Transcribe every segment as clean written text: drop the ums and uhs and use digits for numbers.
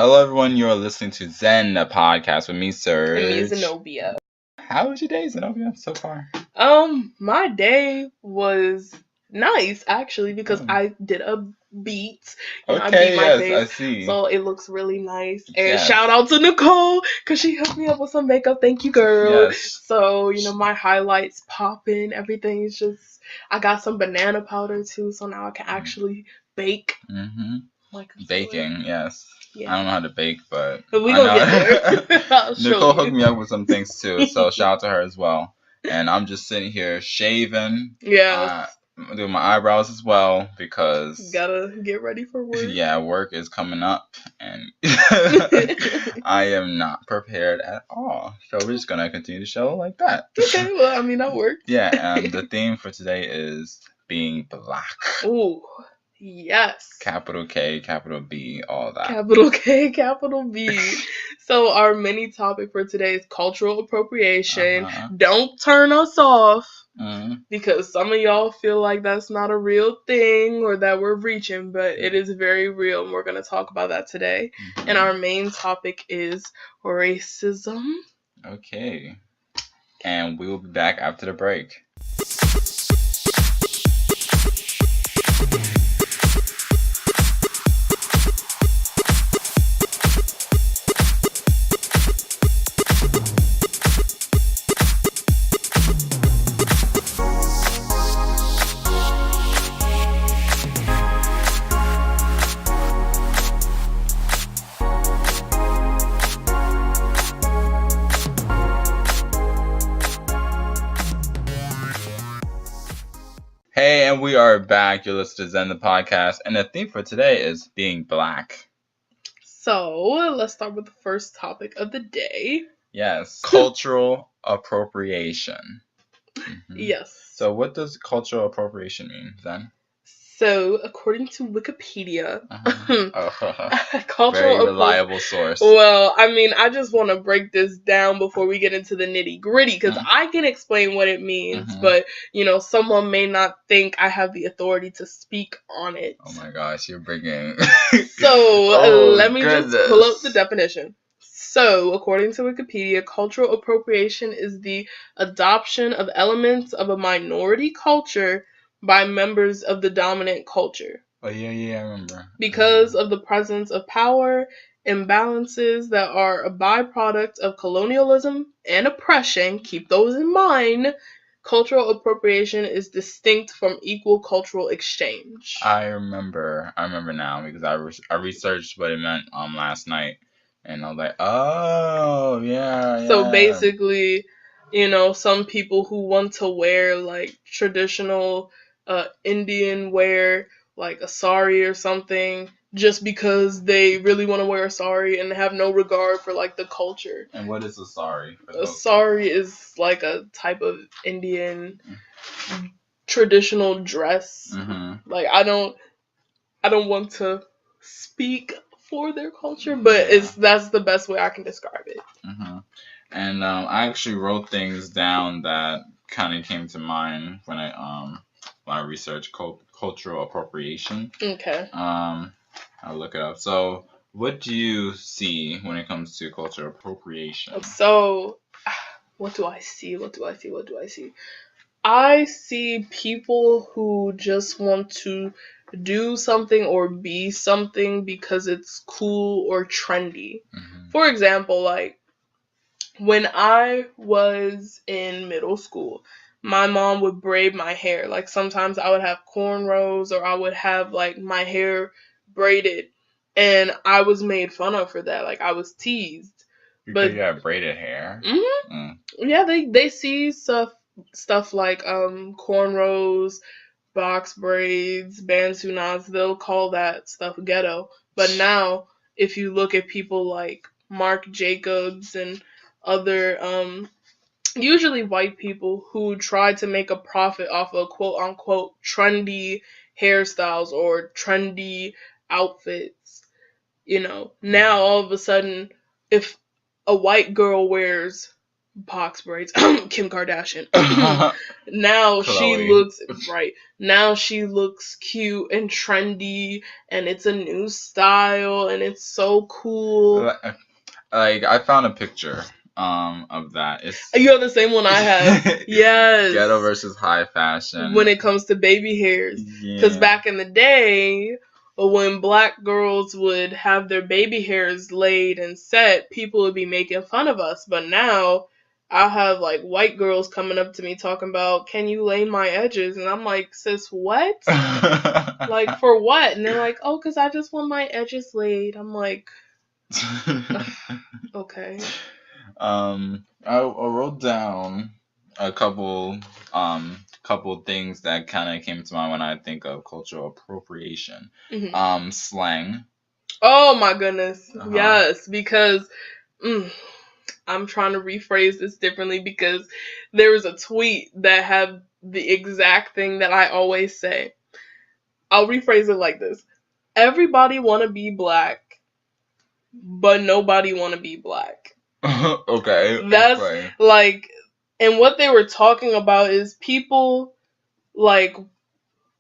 Hello, everyone. You're listening to ZEN The Podcast with me, Sirg. And me, Zenobia. How was your day, Zenobia, so far? My day was nice, actually, because I did a beat. I beat my face. I see. So it looks really nice. And shout out to Nicole, because she hooked me up with some makeup. Thank you, girl. Yes. So, my highlights popping. Everything is just... I got some banana powder, too, so now I can actually bake. Mm-hmm. Baking, yes. Yeah. I don't know how to bake, but we gonna get there. Nicole hooked me up with some things too, so shout out to her as well. And I'm just sitting here shaving. Yeah. I'm doing my eyebrows as well because gotta get ready for work. Yeah, work is coming up, and I am not prepared at all. So we're just gonna continue the show like that. Okay, well, that worked. Yeah, and the theme for today is being black. Ooh. Yes. Capital K, capital B, all that. Capital K, capital B. So our mini topic for today is cultural appropriation. Don't turn us off because some of y'all feel like that's not a real thing or that we're reaching, but it is very real, and we're going to talk about that today. And our main topic is racism. Okay. And we will be back after the break. Hey, and we are back. You're listening to ZEN The Podcast, and the theme for today is being black. So, let's start with the first topic of the day. Yes, cultural appropriation. Yes. So what does cultural appropriation mean, Zen? So, according to Wikipedia, Very reliable source. Well, I just want to break this down before we get into the nitty gritty, because I can explain what it means, but, someone may not think I have the authority to speak on it. Oh my gosh, you're bringing... So, let me just pull up the definition. So, according to Wikipedia, cultural appropriation is the adoption of elements of a minority culture by members of the dominant culture. Oh, yeah, I remember. Because of the presence of power imbalances that are a byproduct of colonialism and oppression, keep those in mind, cultural appropriation is distinct from equal cultural exchange. I remember now because I researched what it meant last night, and I was like, oh, yeah. So basically, some people who want to wear like traditional Indian wear, like a sari or something, just because they really want to wear a sari and have no regard for like the culture. And what is a sari? A sari is like a type of Indian traditional dress. Like I don't want to speak for their culture, but that's the best way I can describe it. And I actually wrote things down that kind of came to mind when I researched cultural appropriation. Okay. I'll look it up. So, what do you see when it comes to cultural appropriation? So, what do I see? I see people who just want to do something or be something because it's cool or trendy. For example, like when I was in middle school, my mom would braid my hair. Like sometimes I would have cornrows or I would have like my hair braided, and I was made fun of for that. Like I was teased. Because you have braided hair? Yeah, they see stuff like cornrows, box braids, bansunas. They'll call that stuff ghetto. But now, if you look at people like Marc Jacobs and other usually white people who try to make a profit off of quote unquote trendy hairstyles or trendy outfits, now all of a sudden, if a white girl wears box braids. Kim Kardashian. Now she looks right. Now she looks cute and trendy, and it's a new style, and it's so cool. Like, I found a picture of that. You have the same one I have. Yes. Ghetto versus high fashion. When it comes to baby hairs. Because back in the day, when black girls would have their baby hairs laid and set, people would be making fun of us. But now, I have, like, white girls coming up to me talking about, can you lay my edges? And I'm like, sis, what? Like, for what? And they're like, oh, because I just want my edges laid. I'm like, okay. I wrote down a couple things that kind of came to mind when I think of cultural appropriation. Mm-hmm. Slang. Oh my goodness. Yes, because I'm trying to rephrase this differently because there was a tweet that had the exact thing that I always say. I'll rephrase it like this. Everybody want to be black, but nobody want to be black. Okay. That's right. Like, and what they were talking about is people, like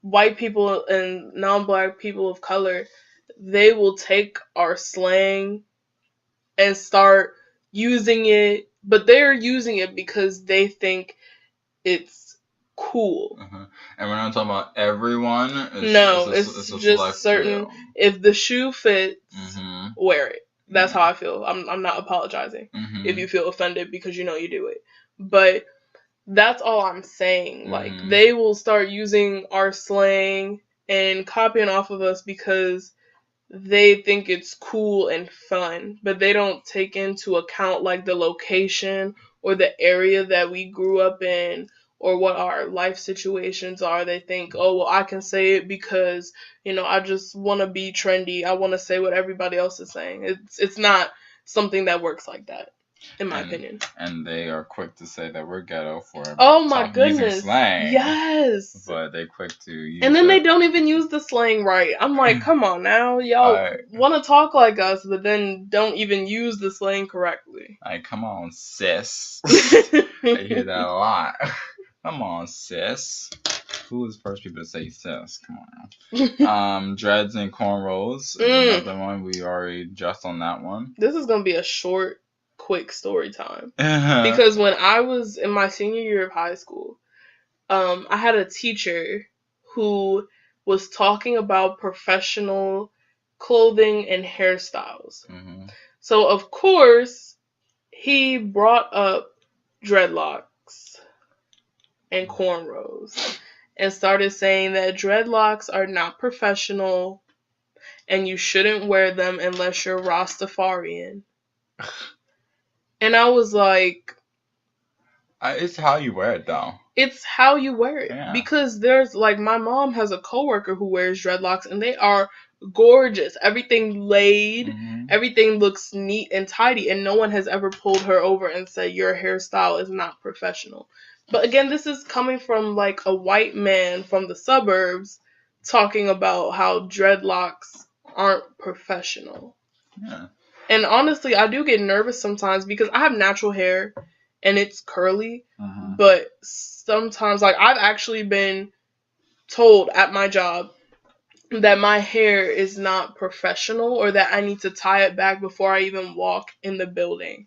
white people and non-black people of color, they will take our slang and start using it, but they're using it because they think it's cool. And we're not talking about everyone. It's just certain. If the shoe fits, wear it. That's how I feel. I'm not apologizing if you feel offended because you know you do it. But that's all I'm saying. Like, they will start using our slang and copying off of us because they think it's cool and fun, but they don't take into account, like, the location or the area that we grew up in or what our life situations are. They think, oh, well, I can say it because, you know, I just want to be trendy. I want to say what everybody else is saying. It's not something that works like that, in my opinion. And they are quick to say that we're ghetto for using slang. Yes. But they're quick to use and then they don't even use the slang right. I'm like, come on now. Y'all want to talk like us, but then don't even use the slang correctly. Like, come on, sis. I hear that a lot. Come on, sis. Who was the first people to say sis? Come on now. Dreads and cornrows is another one. We already just on that one. This is going to be a short, quick story time. Because when I was in my senior year of high school, I had a teacher who was talking about professional clothing and hairstyles. So, of course, he brought up dreadlocks and cornrows and started saying that dreadlocks are not professional and you shouldn't wear them unless you're Rastafarian. And I was like, it's how you wear it, though. It's how you wear it. Yeah. Because there's, like, my mom has a coworker who wears dreadlocks and they are gorgeous. Everything laid. Everything looks neat and tidy. And no one has ever pulled her over and said, your hairstyle is not professional. But again, this is coming from, like, a white man from the suburbs talking about how dreadlocks aren't professional. Yeah. And honestly, I do get nervous sometimes because I have natural hair and it's curly. But sometimes, like, I've actually been told at my job that my hair is not professional or that I need to tie it back before I even walk in the building.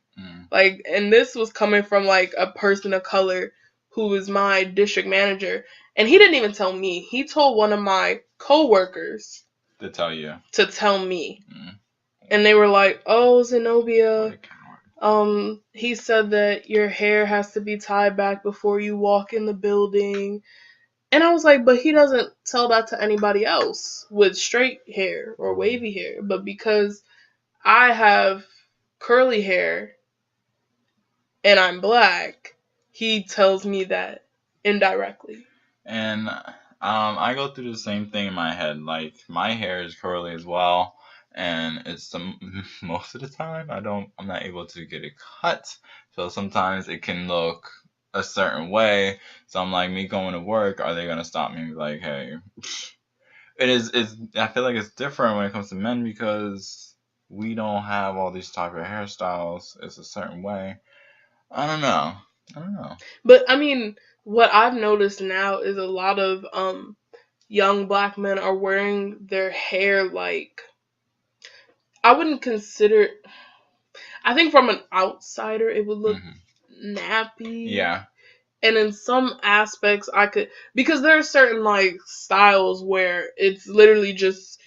Like, and this was coming from, like, a person of color who was my district manager. And he didn't even tell me. He told one of my coworkers to tell you. To tell me. And they were like, oh, Zenobia, he said that your hair has to be tied back before you walk in the building. And I was like, but he doesn't tell that to anybody else with straight hair or wavy hair. But because I have curly hair and I'm black, he tells me that indirectly. And I go through the same thing in my head. Like, my hair is curly as well. And it's most of the time I'm not able to get it cut. So sometimes it can look a certain way. So I'm like, me going to work, are they gonna stop me and be like, hey? I feel like it's different when it comes to men because we don't have all these type of hairstyles. It's a certain way. I don't know. But I mean, what I've noticed now is a lot of young black men are wearing their hair like, I wouldn't consider. I think from an outsider, it would look nappy. Yeah. And in some aspects, I could, because there are certain like styles where it's literally just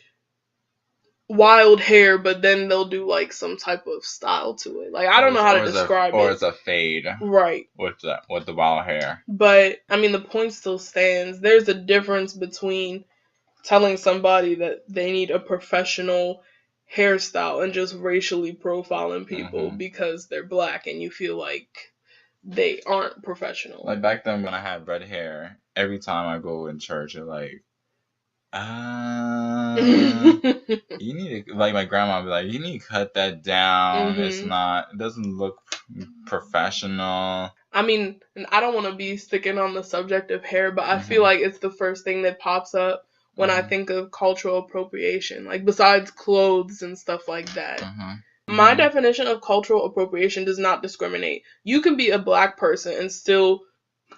wild hair, but then they'll do like some type of style to it. Like, I don't know how to describe it. Or it's a fade. Right. With the wild hair. But I mean, the point still stands. There's a difference between telling somebody that they need a professional hairstyle and just racially profiling people because they're black and you feel like they aren't professional. Like back then when I had red hair, every time I go in church, they're like, you need to, like, my grandma would be like, you need to cut that down. It doesn't look professional. I mean, and I don't want to be sticking on the subject of hair, but I feel like it's the first thing that pops up when I think of cultural appropriation, like besides clothes and stuff like that. My definition of cultural appropriation does not discriminate. You can be a black person and still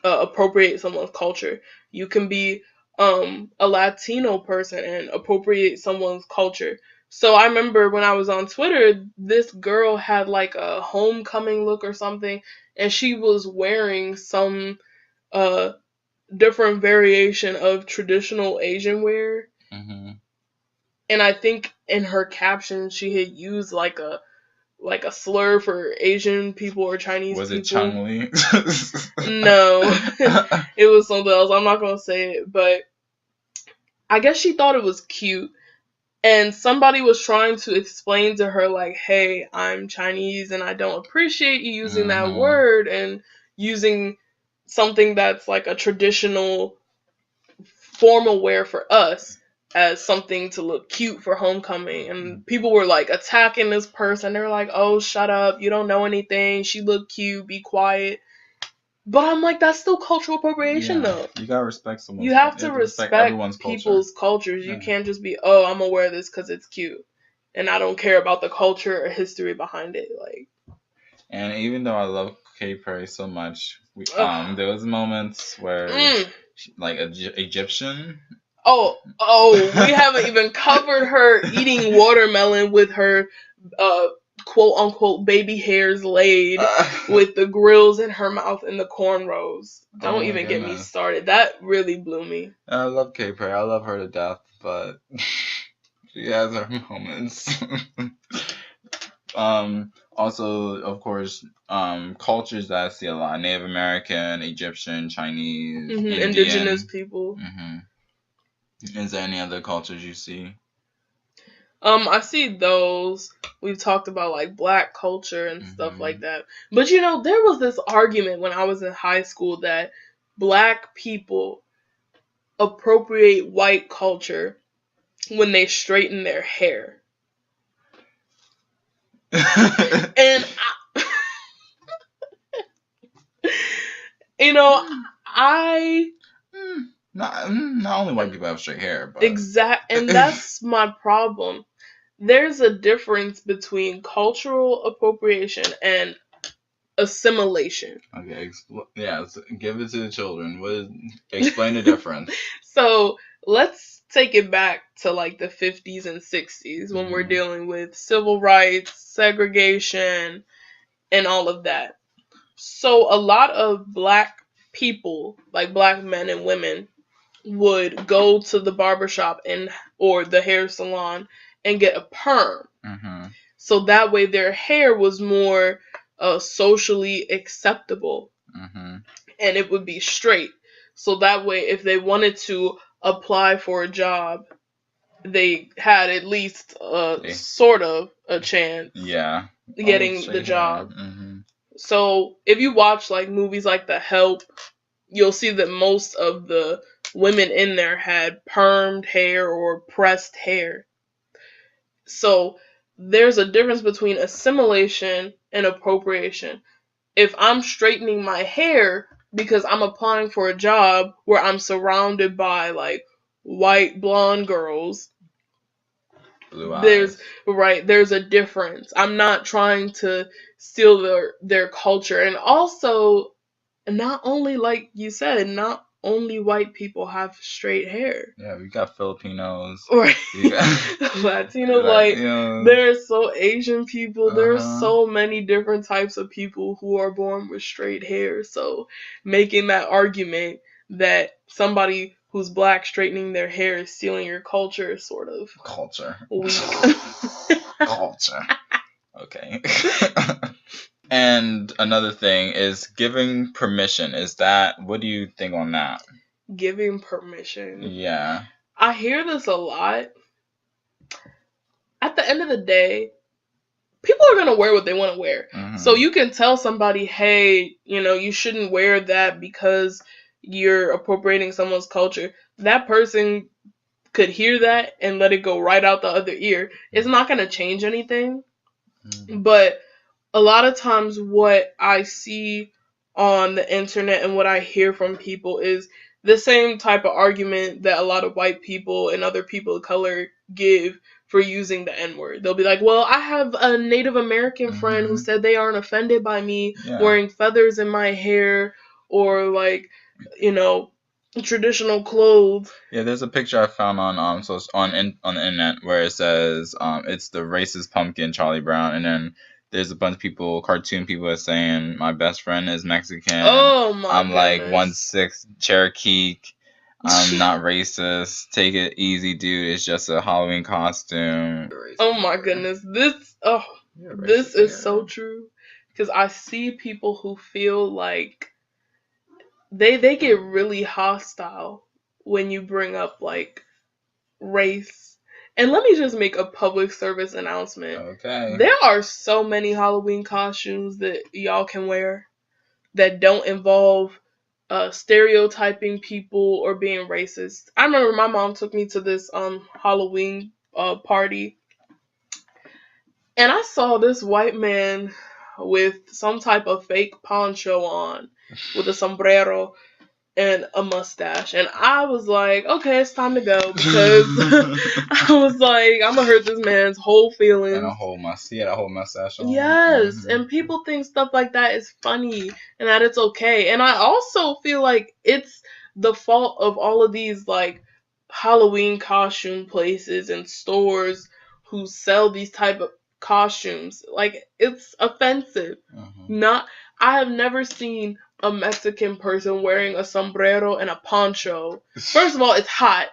appropriate someone's culture. You can be a Latino person and appropriate someone's culture. So I remember when I was on Twitter, this girl had like a homecoming look or something, and she was wearing some different variation of traditional Asian wear. And I think in her caption she had used like a slur for Asian people or Chinese people. Was it Chung-Li? No. It was something else. I'm not going to say it, but I guess she thought it was cute. And somebody was trying to explain to her, like, hey, I'm Chinese and I don't appreciate you using that word and using something that's like a traditional formal wear for us as something to look cute for homecoming. And people were like attacking this person. They were like, oh, shut up, you don't know anything, she looked cute, be quiet. But I'm like, that's still cultural appropriation though. You gotta respect someone. You have to respect everyone's people's cultures. You can't just be, oh, I'm gonna wear this because it's cute and I don't care about the culture or history behind it. Like, and even though I love Katy Perry so much, there was moments where like Egyptian. Oh, we haven't even covered her eating watermelon with her quote unquote baby hairs laid with the grills in her mouth and the cornrows. Don't even get me started. That really blew me. I love Katy Perry. I love her to death, but she has her moments. Also, of course, cultures that I see a lot: Native American, Egyptian, Chinese, Indian. Indigenous people. Is there any other cultures you see? I see those. We've talked about like black culture and stuff like that. But you know, there was this argument when I was in high school that black people appropriate white culture when they straighten their hair. And not only white people have straight hair, but and that's my problem. There's a difference between cultural appropriation and assimilation. Okay, give it to the children. Explain the difference. So let's take it back to like the 50s and 60s when we're dealing with civil rights, segregation, and all of that. So a lot of black people, like black men and women, would go to the barbershop or the hair salon and get a perm. So that way their hair was more socially acceptable. And it would be straight. So that way if they wanted to apply for a job, they had at least sort of a chance getting the job. So if you watch like movies like The Help, you'll see that most of the women in there had permed hair or pressed hair. So there's a difference between assimilation and appropriation. If I'm straightening my hair because I'm applying for a job where I'm surrounded by like white blonde girls, blue eyes. There's a difference. I'm not trying to steal their culture. And also, not only, like you said, not only white people have straight hair. Yeah, we got Filipinos. Right. We got Latinos, like, there's so Asian people. There's so many different types of people who are born with straight hair. So making that argument that somebody who's black straightening their hair is stealing your culture is sort of weak. Culture. Okay. And another thing is giving permission. What do you think on that? Giving permission. Yeah. I hear this a lot. At the end of the day, people are going to wear what they want to wear. Mm-hmm. So you can tell somebody, hey, you shouldn't wear that because you're appropriating someone's culture. That person could hear that and let it go right out the other ear. It's not going to change anything. Mm-hmm. But a lot of times what I see on the internet and what I hear from people is the same type of argument that a lot of white people and other people of color give for using the N-word. They'll be like, well, I have a Native American friend who said they aren't offended by me wearing feathers in my hair or like, traditional clothes. Yeah, there's a picture I found on the internet where it says it's the racist pumpkin Charlie Brown, and then there's a bunch of cartoon people are saying my best friend is Mexican. Oh my I'm goodness. Like 1/6 Cherokee. I'm not racist. Take it easy, dude. It's just a Halloween costume. Oh my goodness. This is so true. Because I see people who feel like they get really hostile when you bring up like race. And let me just make a public service announcement. Okay. There are so many Halloween costumes that y'all can wear that don't involve stereotyping people or being racist. I remember my mom took me to this Halloween party, and I saw this white man with some type of fake poncho on, with a sombrero and a mustache, and I was like, okay, it's time to go, because I was like, I'm gonna hurt this man's whole feelings. And he had a whole mustache on. Yes, mm-hmm. And people think stuff like that is funny and that it's okay, and I also feel like it's the fault of all of these like Halloween costume places and stores who sell these type of costumes. Like, it's offensive. Mm-hmm. I have never seen a Mexican person wearing a sombrero and a poncho. First of all, it's hot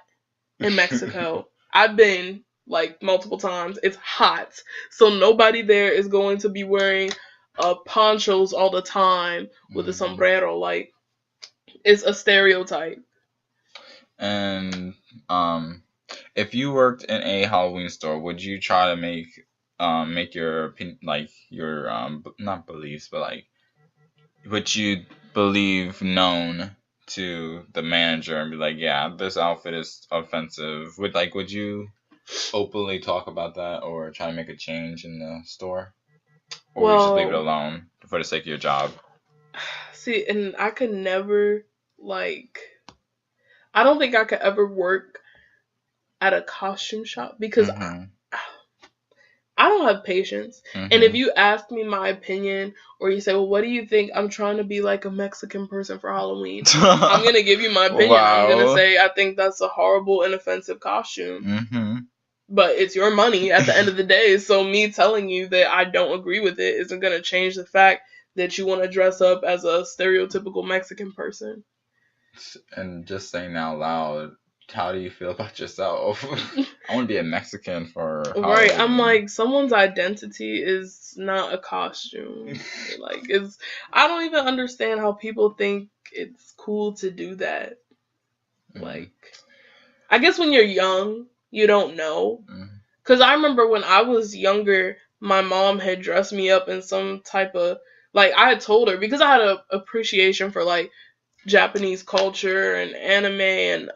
in Mexico. I've been like multiple times. It's hot. So nobody there is going to be wearing ponchos all the time with a sombrero. Like, it's a stereotype. And if you worked in a Halloween store, would you try to make your not beliefs, but like what you believe known to the manager and be like, yeah, this outfit is offensive? Would you openly talk about that or try to make a change in the store? Or would you just leave it alone for the sake of your job? See, and I could never, I don't think I could ever work at a costume shop because I don't have patience. Mm-hmm. And if you ask me my opinion, or you say, well, what do you think? I'm trying to be like a Mexican person for Halloween. I'm going to give you my opinion. Wow. I'm going to say, I think that's a horrible and offensive costume. Mm-hmm. But it's your money at the end of the day. So me telling you that I don't agree with it isn't going to change the fact that you want to dress up as a stereotypical Mexican person. And just saying out loud, how do you feel about yourself? I want to be a Mexican for Halloween. Right. I'm like, someone's identity is not a costume. I don't even understand how people think it's cool to do that. Mm-hmm. I guess when you're young, you don't know. Because I remember when I was younger, my mom had dressed me up in some type of, I had told her, because I had an appreciation for, Japanese culture and anime and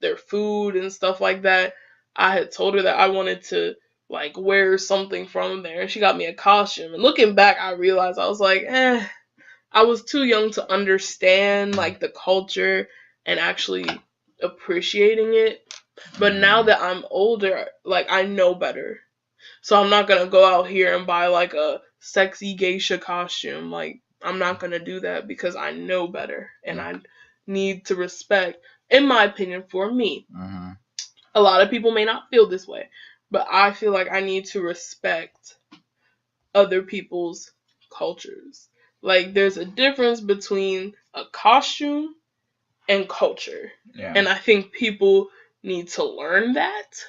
their food and stuff like that. I had told her that I wanted to wear something from there, and she got me a costume. And looking back, I realized I was like, I was too young to understand the culture and actually appreciating it. But now that I'm older, like, I know better. So I'm not going to go out here and buy, like, a sexy geisha costume. Like, I'm not going to do that because I know better. And I need to respect, in my opinion, for me. Mm-hmm. A lot of people may not feel this way, but I feel like I need to respect other people's cultures. Like, there's a difference between a costume and culture. Yeah. And I think people need to learn that.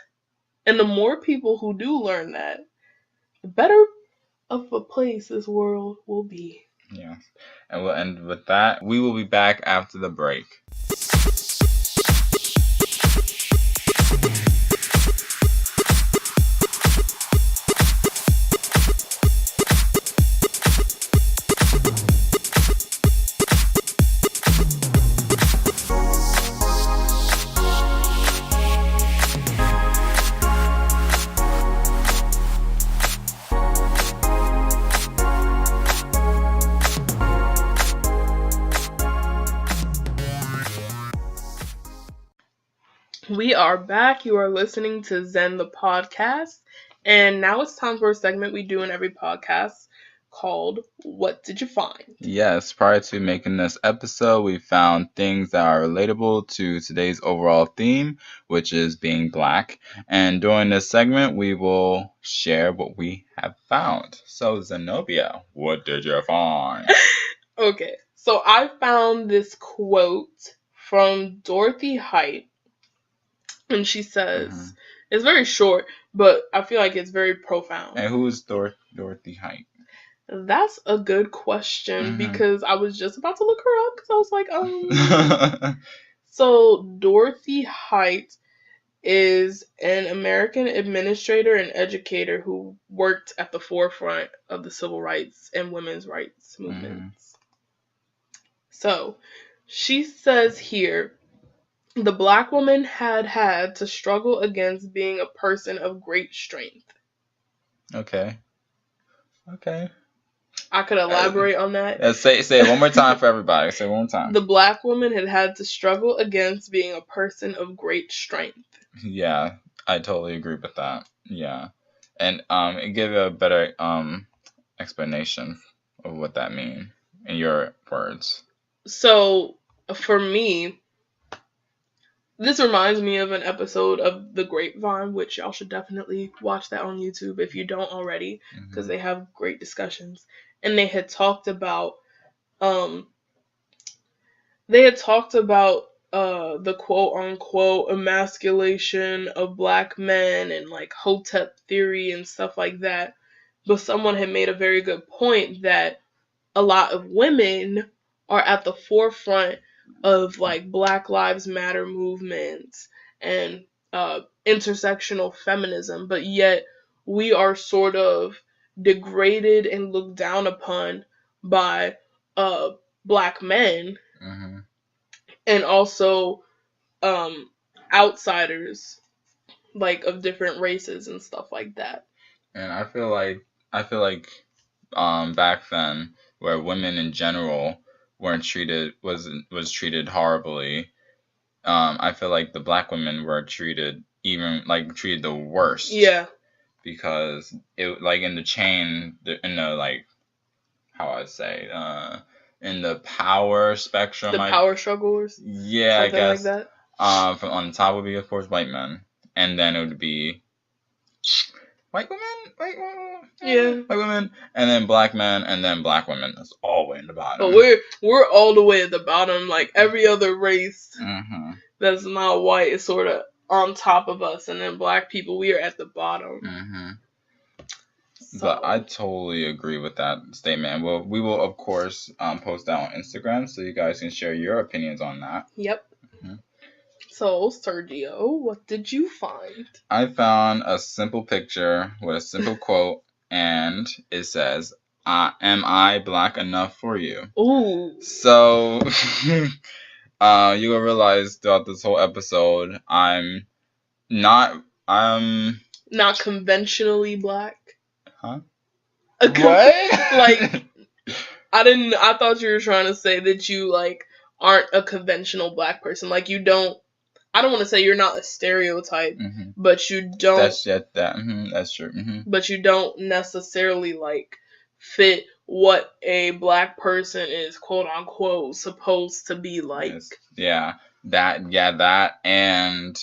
And the more people who do learn that, the better of a place this world will be. Yeah. And we'll end with that. We will be back after the break. We are back. You are listening to ZEN The Podcast. And now it's time for a segment we do in every podcast called What Did You Find? Yes, prior to making this episode, we found things that are relatable to today's overall theme, which is being Black. And during this segment, we will share what we have found. So, Zenobia, what did you find? Okay, so I found this quote from Dorothy Height. And she says, it's very short, but I feel like it's very profound. And who is Dorothy Height? That's a good question because I was just about to look her up because I was like, So Dorothy Height is an American administrator and educator who worked at the forefront of the civil rights and women's rights movements. So she says here, the Black woman had to struggle against being a person of great strength. Okay. I could elaborate on that. Say it one more time for everybody. Say it one more time. The Black woman had to struggle against being a person of great strength. Yeah, I totally agree with that. Yeah. And give a better explanation of what that means in your words. So, for me, this reminds me of an episode of The Grapevine, which y'all should definitely watch that on YouTube if you don't already, because they have great discussions. And they had talked about, the quote unquote emasculation of Black men and like Hotep theory and stuff like that. But someone had made a very good point that a lot of women are at the forefront of like Black Lives Matter movements and intersectional feminism, but yet we are sort of degraded and looked down upon by Black men and also outsiders like of different races and stuff like that. And I feel like back then, where women in general was treated horribly, I feel like the Black women were treated the worst. Yeah. Because it like in the chain, in the like, how I say, in the power spectrum, power struggles. Yeah, something I guess. Like that. From on the top would be of course white men, and then it would be white women, and then Black men, and then Black women. That's all the way in the bottom. But we're all the way at the bottom. Like every other race that's not white is sort of on top of us, and then Black people, we are at the bottom. So. But I totally agree with that statement. Well, we will of course post that on Instagram so you guys can share your opinions on that. Yep. So, Sergio, what did you find? I found a simple picture with a simple quote, and it says, "Am I Black enough for you?" Ooh. So, you will realize throughout this whole episode, I'm not conventionally Black. Huh? What? Like, I thought you were trying to say that you, like, aren't a conventional Black person. Like, you don't I don't want to say you're not a stereotype, Mm-hmm. but you don't. That's true. Mm-hmm. But you don't necessarily like fit what a black person is, quote unquote, supposed to be like. Yes. Yeah. That, and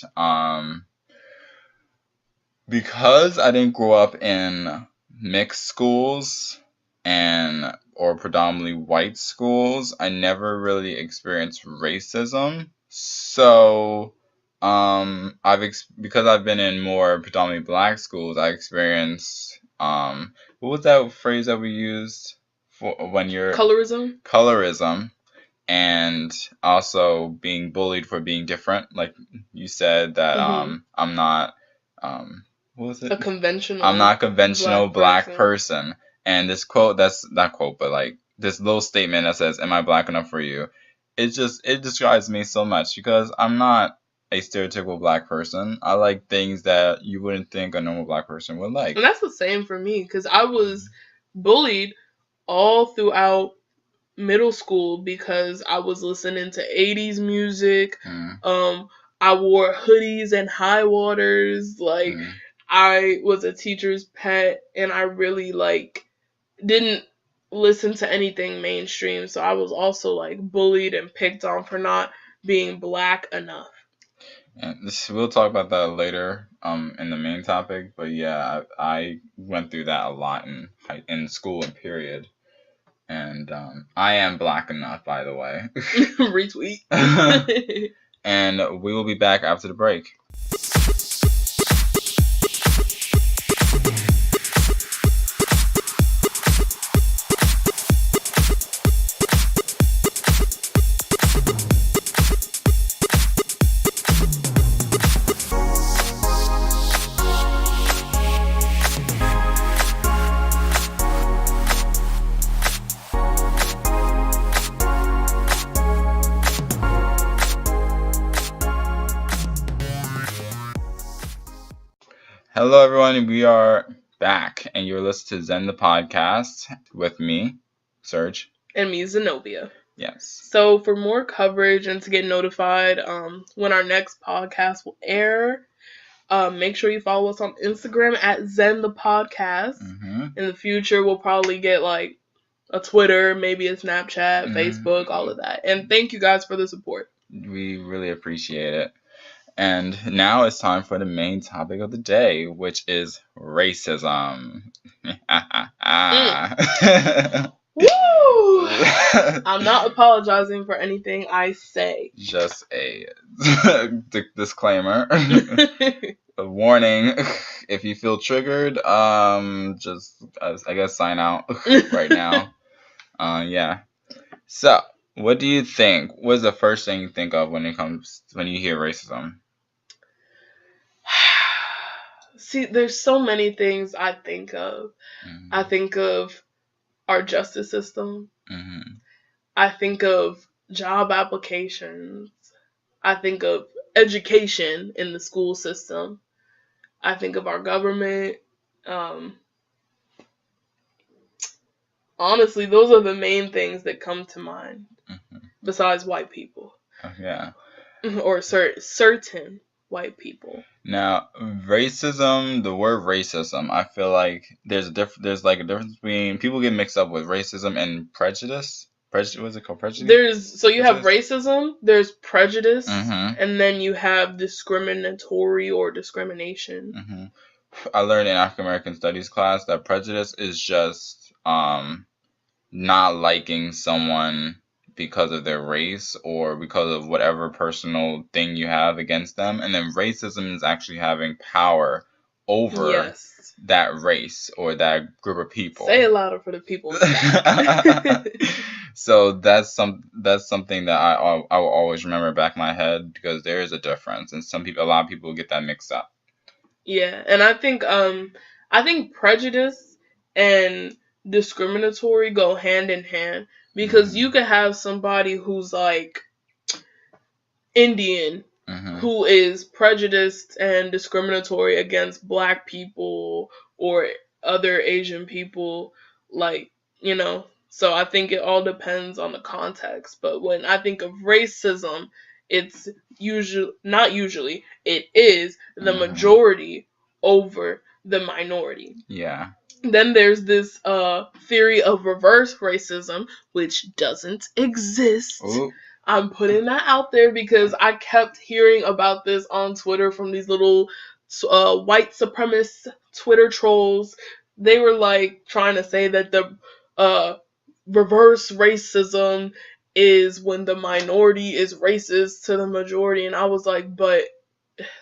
because I didn't grow up in mixed schools or predominantly white schools, I never really experienced racism. So, because I've been in more predominantly black schools, I experienced what was that phrase that we used for when you're colorism, and also being bullied for being different. Like you said that I'm not what was it? I'm not a conventional black person. And this quote, that's not quote, but like this little statement that says, "Am I black enough for you?" It describes me so much because I'm not a stereotypical black person. I like things that you wouldn't think a normal black person would like. And that's the same for me because I was bullied all throughout middle school because I was listening to 80s music. I wore hoodies and high waters. Like, I was a teacher's pet, and I really like didn't listen to anything mainstream. So I was also like bullied and picked on for not being black enough. And we'll talk about that later in the main topic. But yeah, I went through that a lot in school and period. And I am black enough, by the way. Retweet. And we will be back after the break. Hello, everyone. We are back, and you're listening to ZEN The Podcast with me, Sirg. And me, Zenobia. Yes. So for more coverage and to get notified when our next podcast will air, make sure you follow us on Instagram at ZEN The Podcast. In the future, we'll probably get like a Twitter, maybe a Snapchat, Facebook, all of that. And thank you guys for the support. We really appreciate it. And now it's time for the main topic of the day, which is racism. Woo! I'm not apologizing for anything I say. Just a disclaimer. A warning. If you feel triggered, just, I guess, sign out right now. Yeah. So, what do you think? What's the first thing you think of when you hear racism? See, there's so many things I think of. I think of our justice system. I think of job applications. I think of education in the school system. I think of our government. Honestly, those are the main things that come to mind. Besides white people. Yeah. Or certain white people. Now, racism, the word racism, I feel like there's like a difference between, people get mixed up with racism and prejudice. What's it called? Prejudice? You have racism, there's prejudice, and then you have discriminatory or discrimination. I learned in African American Studies class that prejudice is just not liking someone because of their race or because of whatever personal thing you have against them. And then racism is actually having power over that race or that group of people. Say it louder for the people. So that's something that I will always remember back in my head, because there is a difference, and a lot of people get that mixed up. Yeah, and I think prejudice and discriminatory go hand in hand, because you could have somebody who's like Indian who is prejudiced and discriminatory against black people or other Asian people, like, you know. So I think it all depends on the context. But when I think of racism, it's it is the majority over the minority. Yeah. Then there's this theory of reverse racism, which doesn't exist. Ooh. I'm putting that out there because I kept hearing about this on Twitter from these little white supremacist Twitter trolls. They were like trying to say that the reverse racism is when the minority is racist to the majority, and I was like, but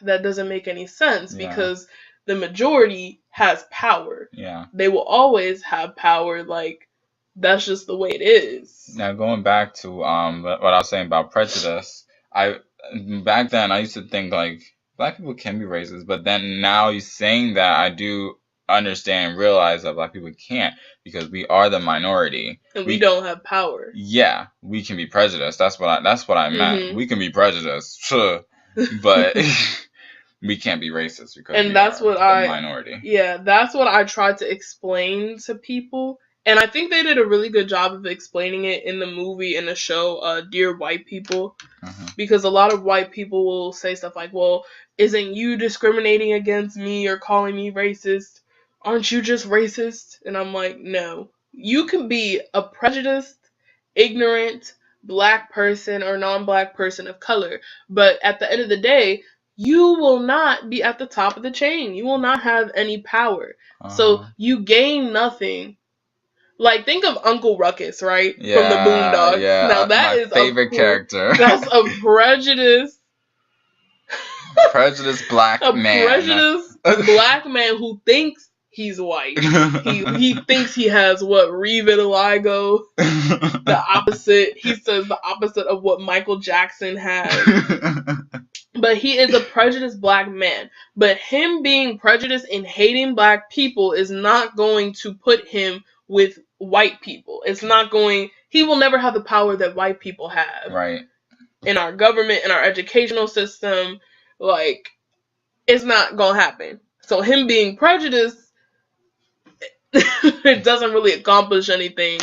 that doesn't make any sense because the majority has power. Yeah. They will always have power. Like, that's just the way it is. Now, going back to what I was saying about prejudice, back then I used to think like black people can be racist, but then now you're saying that, I do understand and realize that black people can't, because we are the minority and we don't have power. Yeah, we can be prejudiced. That's what I meant. We can be prejudiced, but we can't be racist because we are the minority. Yeah, that's what I tried to explain to people. And I think they did a really good job of explaining it in the movie and the show, Dear White People. Because a lot of white people will say stuff like, well, isn't you discriminating against me or calling me racist? Aren't you just racist? And I'm like, no. You can be a prejudiced, ignorant, black person or non-black person of color. But at the end of the day, you will not be at the top of the chain. You will not have any power. So you gain nothing. Like, think of Uncle Ruckus, right? Yeah, from the Boondocks. Yeah, now that my is favorite character. That's a prejudiced black man. A prejudiced black man who thinks he's white. He thinks he has what revitiligo, the opposite. He says the opposite of what Michael Jackson had. But he is a prejudiced black man. But him being prejudiced and hating black people is not going to put him with white people. It's not going... He will never have the power that white people have. Right. In our government, in our educational system. Like, it's not going to happen. So him being prejudiced, it doesn't really accomplish anything.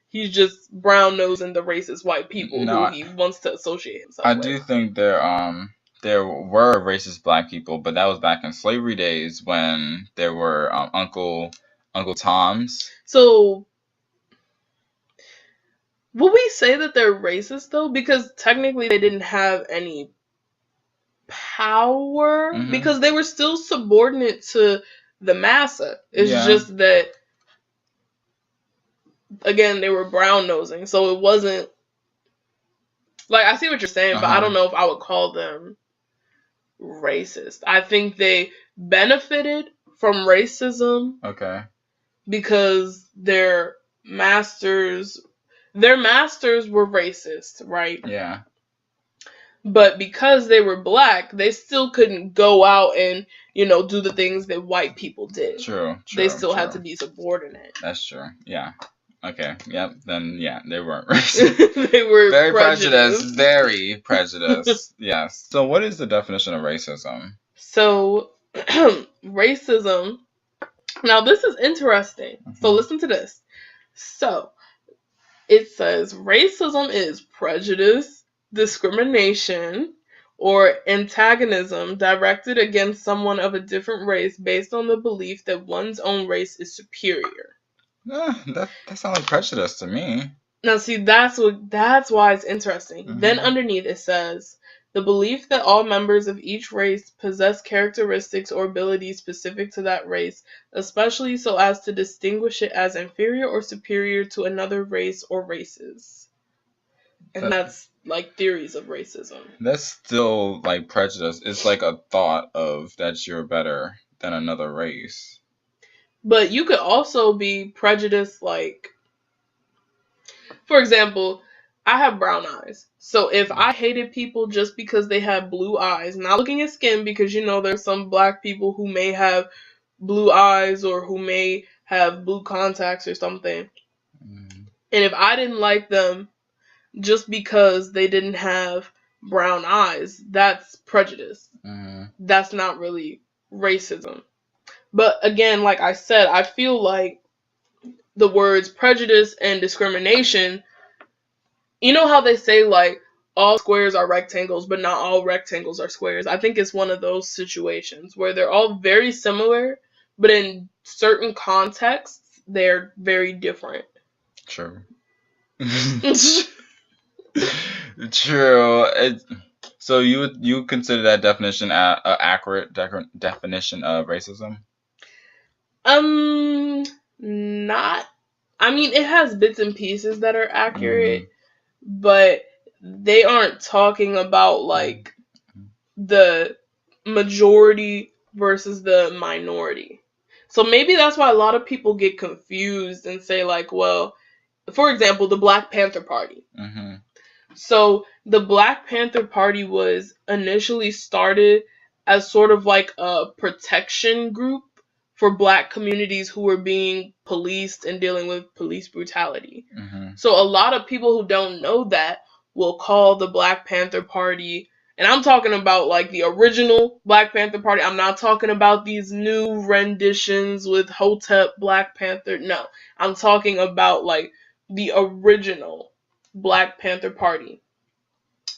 He's just brown-nosing the racist white people who he wants to associate himself with. I do think there were racist black people, but that was back in slavery days when there were Uncle Toms. So, will we say that they're racist, though? Because technically they didn't have any power, because they were still subordinate to the massa. It's just that, again, they were brown-nosing, so it wasn't... Like, I see what you're saying, but I don't know if I would call them racist. I think they benefited from racism. Okay. Because their masters were racist, right? Yeah. But because they were black, they still couldn't go out and, do the things that white people did. True. They still had to be subordinate. That's true. Yeah. Okay. Yep. Then, yeah, they weren't racist. They were very prejudiced. Very prejudiced. Yes. So what is the definition of racism? So, racism... Now, this is interesting. So, listen to this. So, it says, racism is prejudice, discrimination, or antagonism directed against someone of a different race based on the belief that one's own race is superior. That sounds like prejudice to me. Now, see, that's why it's interesting. Then underneath it says, the belief that all members of each race possess characteristics or abilities specific to that race, especially so as to distinguish it as inferior or superior to another race or races. And that's like theories of racism. That's still like prejudice. It's like a thought of that you're better than another race. But you could also be prejudiced, like, for example, I have brown eyes. So if I hated people just because they had blue eyes, not looking at skin, because there's some black people who may have blue eyes or who may have blue contacts or something. And if I didn't like them just because they didn't have brown eyes, that's prejudice. That's not really racism. But again, like I said, I feel like the words prejudice and discrimination, you know how they say, like, all squares are rectangles, but not all rectangles are squares. I think it's one of those situations where they're all very similar, but in certain contexts, they're very different. True. True. So you consider that definition an accurate definition of racism? Not. I mean, it has bits and pieces that are accurate, but they aren't talking about like the majority versus the minority. So maybe that's why a lot of people get confused and say like, well, for example, the Black Panther Party. Mm-hmm. So the Black Panther Party was initially started as sort of like a protection group for Black communities who were being policed and dealing with police brutality. Mm-hmm. So a lot of people who don't know that will call the Black Panther Party, and I'm talking about like the original Black Panther Party. I'm not talking about these new renditions with Hotep Black Panther. No, I'm talking about like the original Black Panther Party,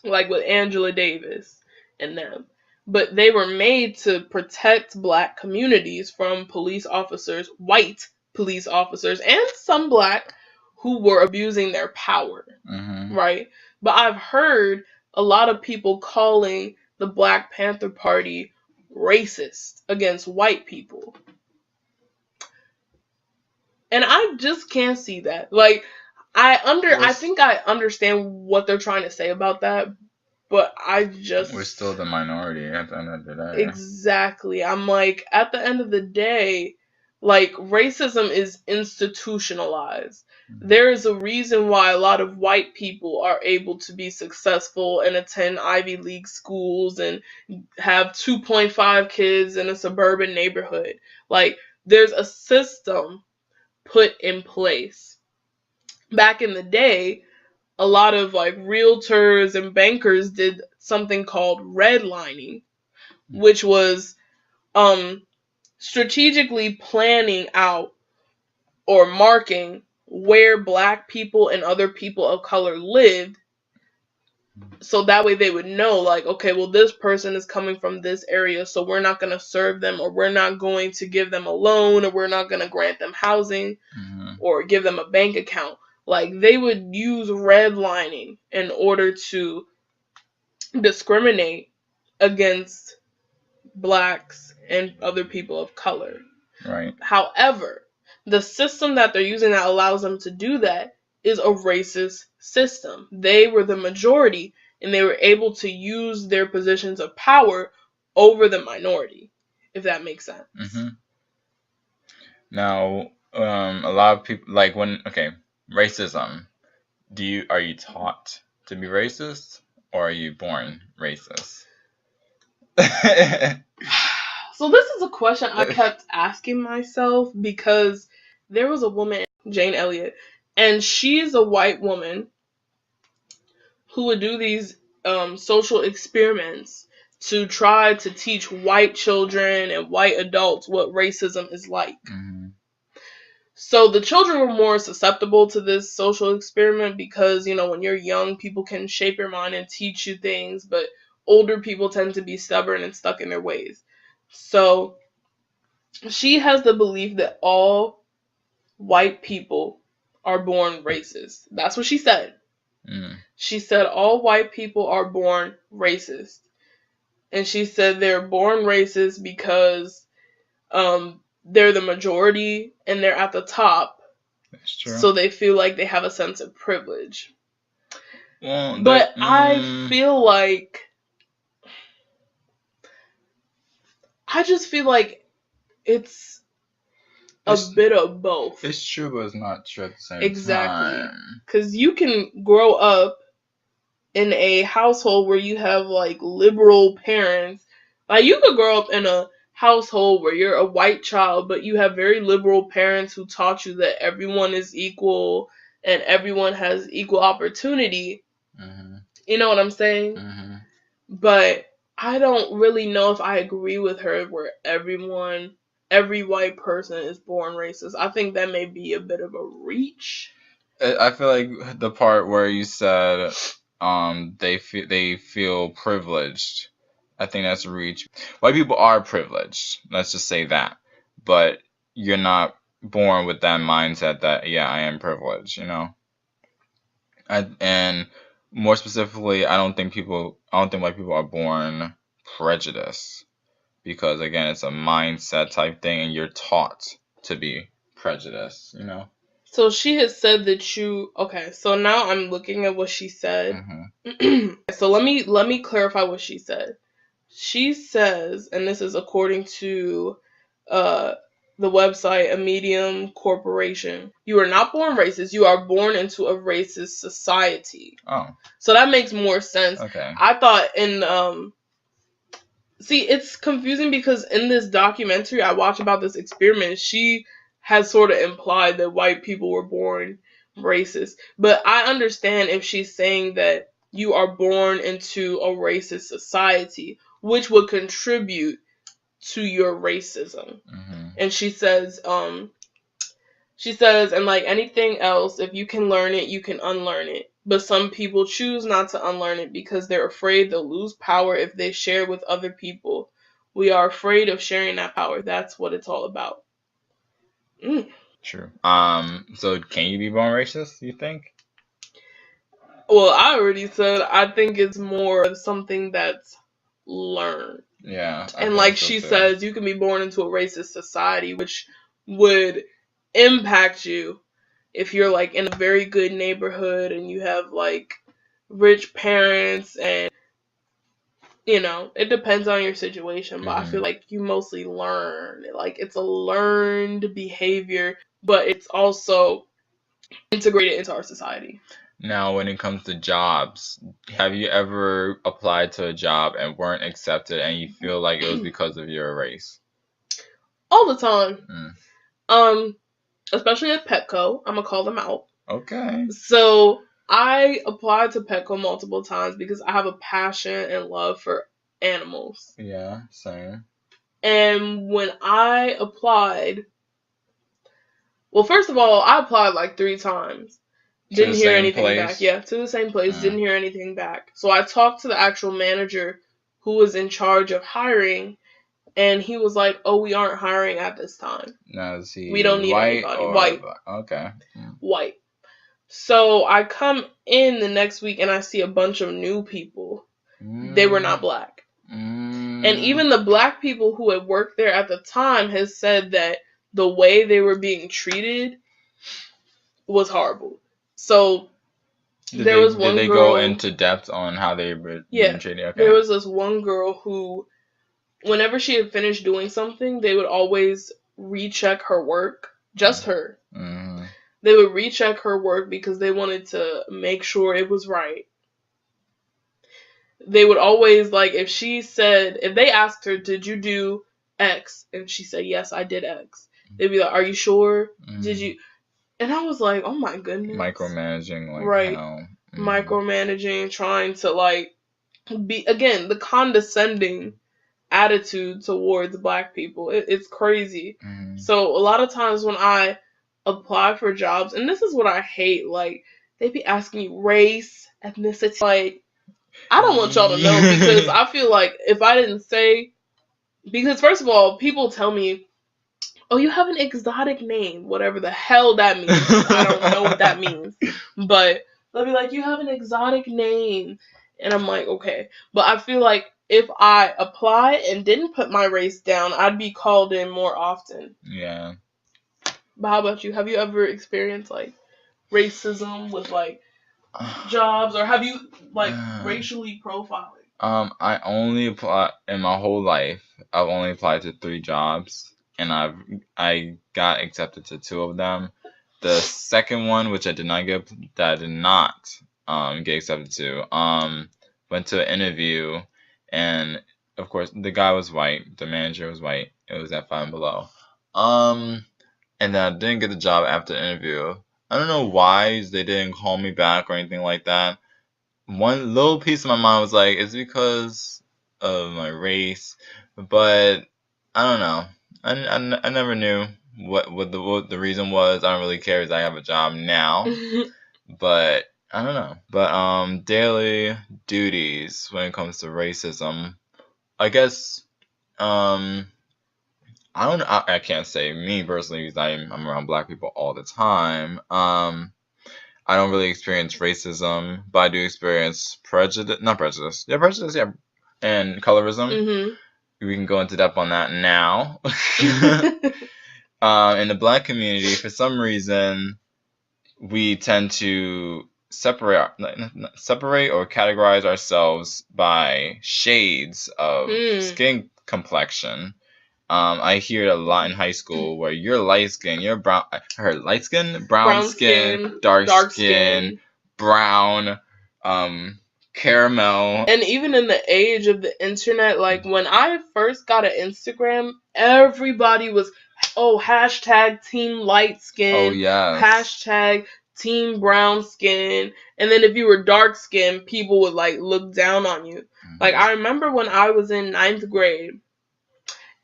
like with Angela Davis and them. But they were made to protect Black communities from police officers, white police officers, and some Black who were abusing their power, right? But I've heard a lot of people calling the Black Panther Party racist against white people. And I just can't see that. Like, I think I understand what they're trying to say about that, but we're still the minority at the end of the day. Exactly. I'm like, at the end of the day, like, racism is institutionalized. There is a reason why a lot of white people are able to be successful and attend Ivy League schools and have 2.5 kids in a suburban neighborhood. Like, there's a system put in place. Back in the day, a lot of like realtors and bankers did something called redlining, which was strategically planning out or marking where Black people and other people of color lived, so that way they would know, like, okay, well, this person is coming from this area, so we're not going to serve them, or we're not going to give them a loan, or we're not going to grant them housing, or give them a bank account. Like, they would use redlining in order to discriminate against Blacks and other people of color. Right. However, the system that they're using that allows them to do that is a racist system. They were the majority, and they were able to use their positions of power over the minority, if that makes sense. Now, a lot of people, like, racism, are you taught to be racist, or are you born racist? So this is a question I kept asking myself, because there was a woman, Jane Elliott, and she's a white woman who would do these social experiments to try to teach white children and white adults what racism is like. So the children were more susceptible to this social experiment because, you know, when you're young, people can shape your mind and teach you things, but older people tend to be stubborn and stuck in their ways. So she has the belief that all white people are born racist. That's what she said. She said all white people are born racist. And she said they're born racist because they're the majority and they're at the top. That's true. So they feel like they have a sense of privilege. Well, but I feel like... I just feel like it's a bit of both. It's true, but it's not true at the same time. Exactly. Because you can grow up in a household where you have, like, liberal parents. Like, you could grow up in a household where you're a white child, but you have very liberal parents who taught you that everyone is equal and everyone has equal opportunity. You know what I'm saying? But I don't really know if I agree with her where every white person is born racist. I think that may be a bit of a reach. I feel like the part where you said they feel privileged. I think that's a reach. White people are privileged. Let's just say that. But you're not born with that mindset that, yeah, I am privileged, you know? And more specifically, I don't think white people are born prejudiced, because again, it's a mindset type thing, and you're taught to be prejudiced, you know? So she has said that you okay, so now I'm looking at what she said. Mm-hmm. So let me clarify what she said. She says, and this is according to the website A Medium Corporation, you are not born racist, you are born into a racist society. Oh. So that makes more sense. Okay. I thought see, it's confusing because in this documentary I watched about this experiment, she has sort of implied that white people were born racist. But I understand if she's saying that you are born into a racist society, which would contribute to your racism. Mm-hmm. And she says, and like anything else, if you can learn it, you can unlearn it. But some people choose not to unlearn it because they're afraid they'll lose power if they share with other people. We are afraid of sharing that power. That's what it's all about. True. So can you be born racist, you think? Well, I already said I think it's more of something that's learned. Yeah. And like she says, you can be born into a racist society, which would impact you if you're like in a very good neighborhood and you have like rich parents, and you know, it depends on your situation, but I feel like you mostly learn. Like it's a learned behavior, but it's also integrated into our society. Now, when it comes to jobs, have you ever applied to a job and weren't accepted and you feel like it was because of your race? All the time. Especially at Petco. I'm gonna call them out. Okay. So I applied to Petco multiple times because I have a passion and love for animals. Yeah, same. And when I applied, well, first of all, I applied like 3 times. Didn't hear anything back. Yeah, to the same place. Didn't hear anything back. So I talked to the actual manager who was in charge of hiring, and he was like, "Oh, we aren't hiring at this time. Now, is he we don't need anybody." White. Okay. White. So I come in the next week and I see a bunch of new people. They were not black. And even the black people who had worked there at the time has said that the way they were being treated was horrible. So Did they go into depth on how they were being treated? Okay. There was this one girl who, whenever she had finished doing something, they would always recheck her work. Just her. Mm-hmm. They would recheck her work because they wanted to make sure it was right. They would always, like, if they asked her, did you do X? And she said, yes, I did X. They'd be like, are you sure? Mm-hmm. Did you? And I was like, oh my goodness. Micromanaging, like, right. Micromanaging, trying to, like, be, again, the condescending attitude towards black people. It's crazy. Mm-hmm. So a lot of times when I apply for jobs, and this is what I hate, like, they be asking you race, ethnicity, like, I don't want y'all to know, because I feel like if I didn't say, because first of all, people tell me, oh, you have an exotic name, whatever the hell that means. I don't know what that means, but they'll be like, you have an exotic name, and I'm like, okay, but I feel like if I apply and didn't put my race down, I'd be called in more often. Yeah. But how about you? Have you ever experienced, like, racism with, like, jobs, or have you, like, racially profiling? I only apply in my whole life. I've only applied to 3 jobs, and I got accepted to 2 of them. The second one, which I did not get accepted to, went to an interview, and of course the guy was white, the manager was white. It was at Five and Below. And then I didn't get the job after the interview. I don't know why they didn't call me back or anything like that. One little piece of my mind was like, it's because of my race, but I don't know. I never knew what the reason was. I don't really care because I have a job now. But I don't know. But daily duties when it comes to racism. I guess I don't know. I can't say me personally because I'm around black people all the time. I don't really experience racism, but I do experience prejudice. Not prejudice. Yeah, prejudice. Yeah, and colorism. Mm-hmm. We can go into depth on that now. In the black community, for some reason, we tend to separate or categorize ourselves by shades of skin complexion. I hear it a lot in high school where you're light skin, you're brown. I heard light skin, brown skin, dark skin, brown, caramel. And even in the age of the internet, like when I first got an Instagram, everybody was, hashtag team light skin. Oh, yes. Hashtag team brown skin. And then if you were dark skin, people would like look down on you. Mm-hmm. Like I remember when I was in 9th grade,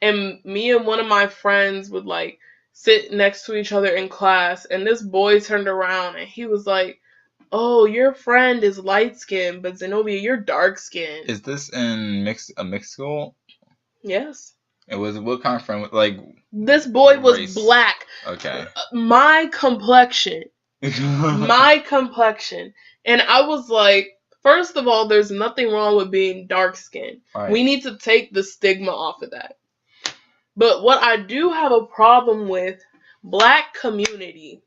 and me and one of my friends would like sit next to each other in class, and this boy turned around and he was like, "Oh, your friend is light skinned, but Zenobia, you're dark skinned." Is this in a mixed school? Yes. It was what kind of friend? Like this boy was race. Black. Okay. My complexion. My complexion. And I was like, first of all, there's nothing wrong with being dark skinned. Right. We need to take the stigma off of that. But what I do have a problem with, Black community,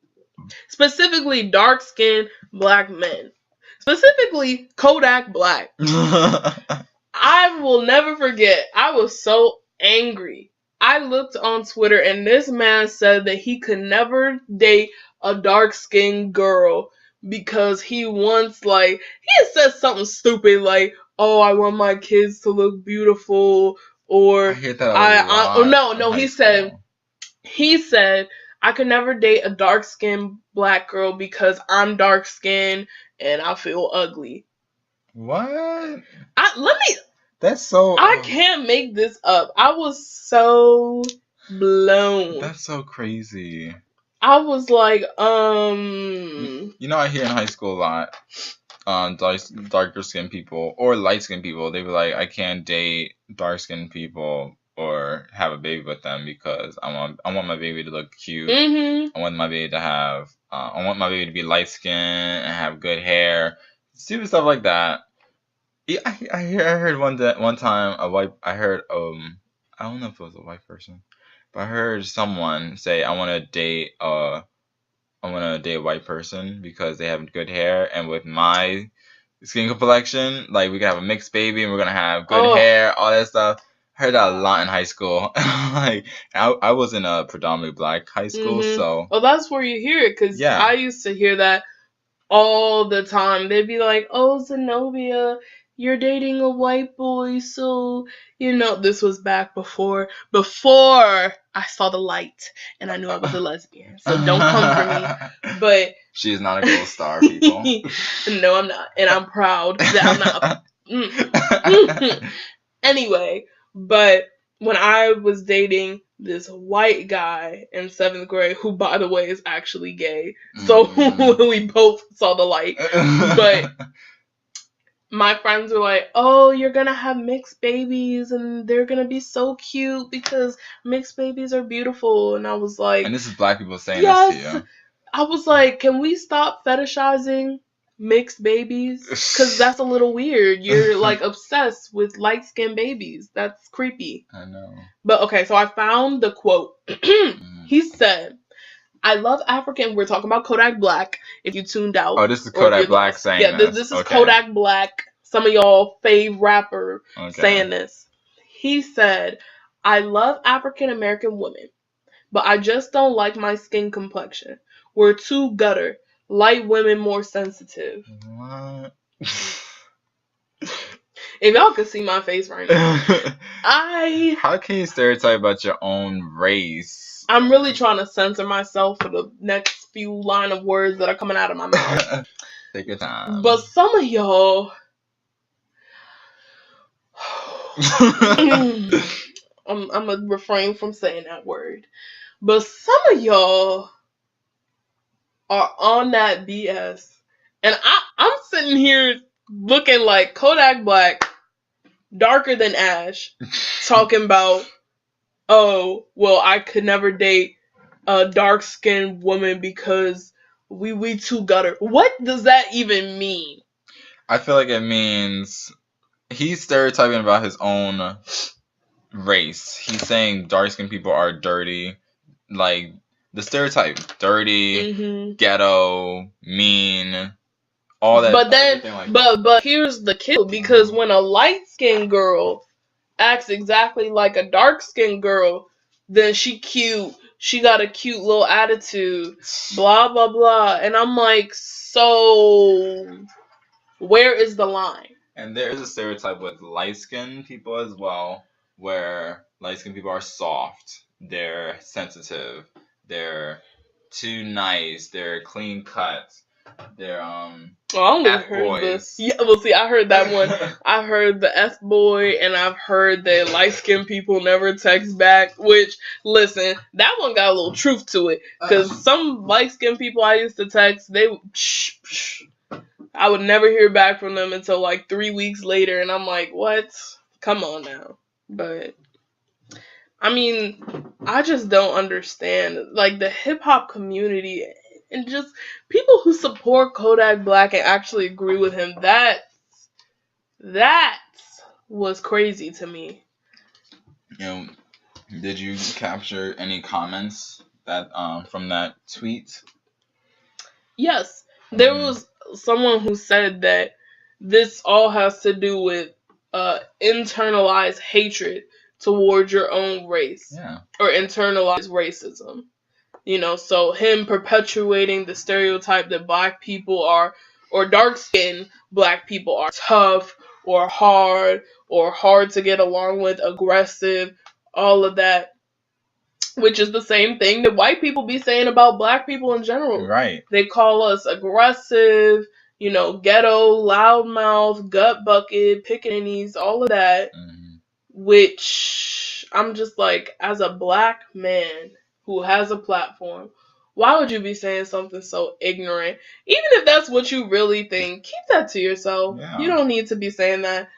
specifically dark-skinned Black men, specifically Kodak Black. I will never forget, I was so angry. I looked on Twitter and this man said that he could never date a dark-skinned girl because he wants, like, he had said something stupid like, "Oh, I want my kids to look beautiful," or I hear that a lot. No, he said, "I could never date a dark-skinned Black girl because I'm dark-skinned and I feel ugly." What? That's so... I can't make this up. I was so blown. That's so crazy. I was like, You know, I hear in high school a lot, darker skinned people or light skinned people, they be like, "I can't date dark skinned people or have a baby with them because I want my baby to look cute. Mm-hmm. I want my baby to be light skinned and have good hair." Stupid stuff like that. Yeah, I heard one time I don't know if it was a white person, but I heard someone say, "I want to date a white person because they have good hair, and with my skin complexion, like we can have a mixed baby and we're gonna have good hair, all that stuff." I heard that a lot in high school. Like I was in a predominantly Black high school, mm-hmm. So. Well, that's where you hear it, because I used to hear that all the time. They'd be like, "Oh, Zenobia, you're dating a white boy, so, this was back before I saw the light and I knew I was a lesbian, so don't come for me." But she is not a gold star, people. No, I'm not, and I'm proud that I'm not. Anyway, but when I was dating this white guy in 7th grade, who, by the way, is actually gay, so we both saw the light, but my friends were like, "Oh, you're gonna have mixed babies and they're gonna be so cute because mixed babies are beautiful." And I was like... And this is Black people saying this to you. I was like, can we stop fetishizing mixed babies? Because that's a little weird. You're like obsessed with light-skinned babies. That's creepy. I know. But okay, so I found the quote. He said, "I love African..." We're talking about Kodak Black, if you tuned out. Oh, this is Kodak Black saying this. Yeah, this is Kodak Black, some of y'all fave rapper saying this. He said, "I love African American women, but I just don't like my skin complexion. We're too gutter. Light women more sensitive." What? If y'all could see my face right now. How can you stereotype about your own race? I'm really trying to censor myself for the next few line of words that are coming out of my mouth. Take your time. But some of y'all... I'm going to refrain from saying that word. But some of y'all are on that BS. And sitting here looking like Kodak Black, darker than Ash, talking about, oh, well, I could never date a dark-skinned woman because we too gutter. What does that even mean? I feel like it means he's stereotyping about his own race. He's saying dark-skinned people are dirty. Like, the stereotype, dirty, ghetto, mean, all that. But then, but here's the kill, because when a light-skinned girl acts exactly like a dark-skinned girl, then she cute, she got a cute little attitude, blah, blah, blah. And I'm like, so where is the line? And there is a stereotype with light-skinned people as well, where light-skinned people are soft, they're sensitive, they're too nice, they're clean cut, they're I only heard this. Yeah, well, see, I heard that one. I heard the F-boy, and I've heard that light-skinned people never text back, which, listen, that one got a little truth to it, because some light-skinned people I used to text, I would never hear back from them until like 3 weeks later, and I'm like, what? Come on now. But, I mean, I just don't understand. Like, the hip-hop community and just people who support Kodak Black and actually agree with him, that was crazy to me. Did you capture any comments that from that tweet? Yes. There was someone who said that this all has to do with internalized hatred towards your own race. Yeah. Or internalized racism. So him perpetuating the stereotype that black people are, or dark-skinned black people are tough, or hard to get along with, aggressive, all of that. Which is the same thing that white people be saying about black people in general. Right. They call us aggressive, ghetto, loudmouth, gut bucket, pickaninnies, all of that. Which I'm just like, as a black man who has a platform, why would you be saying something so ignorant? Even if that's what you really think, keep that to yourself. Yeah. You don't need to be saying that,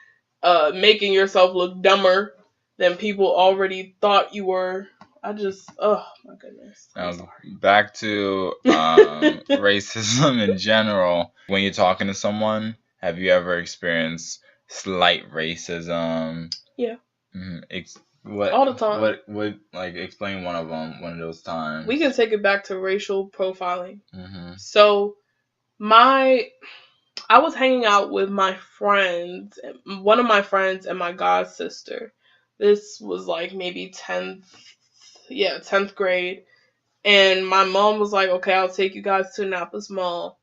making yourself look dumber than people already thought you were. Oh my goodness. Back to racism in general. When you're talking to someone, have you ever experienced slight racism? Yeah. What, all the time. What explain one of those times? We can take it back to racial profiling. So, I was hanging out with my friends, one of my friends and my god sister. This was like maybe 10th grade. And my mom was like, okay, I'll take you guys to Annapolis Mall.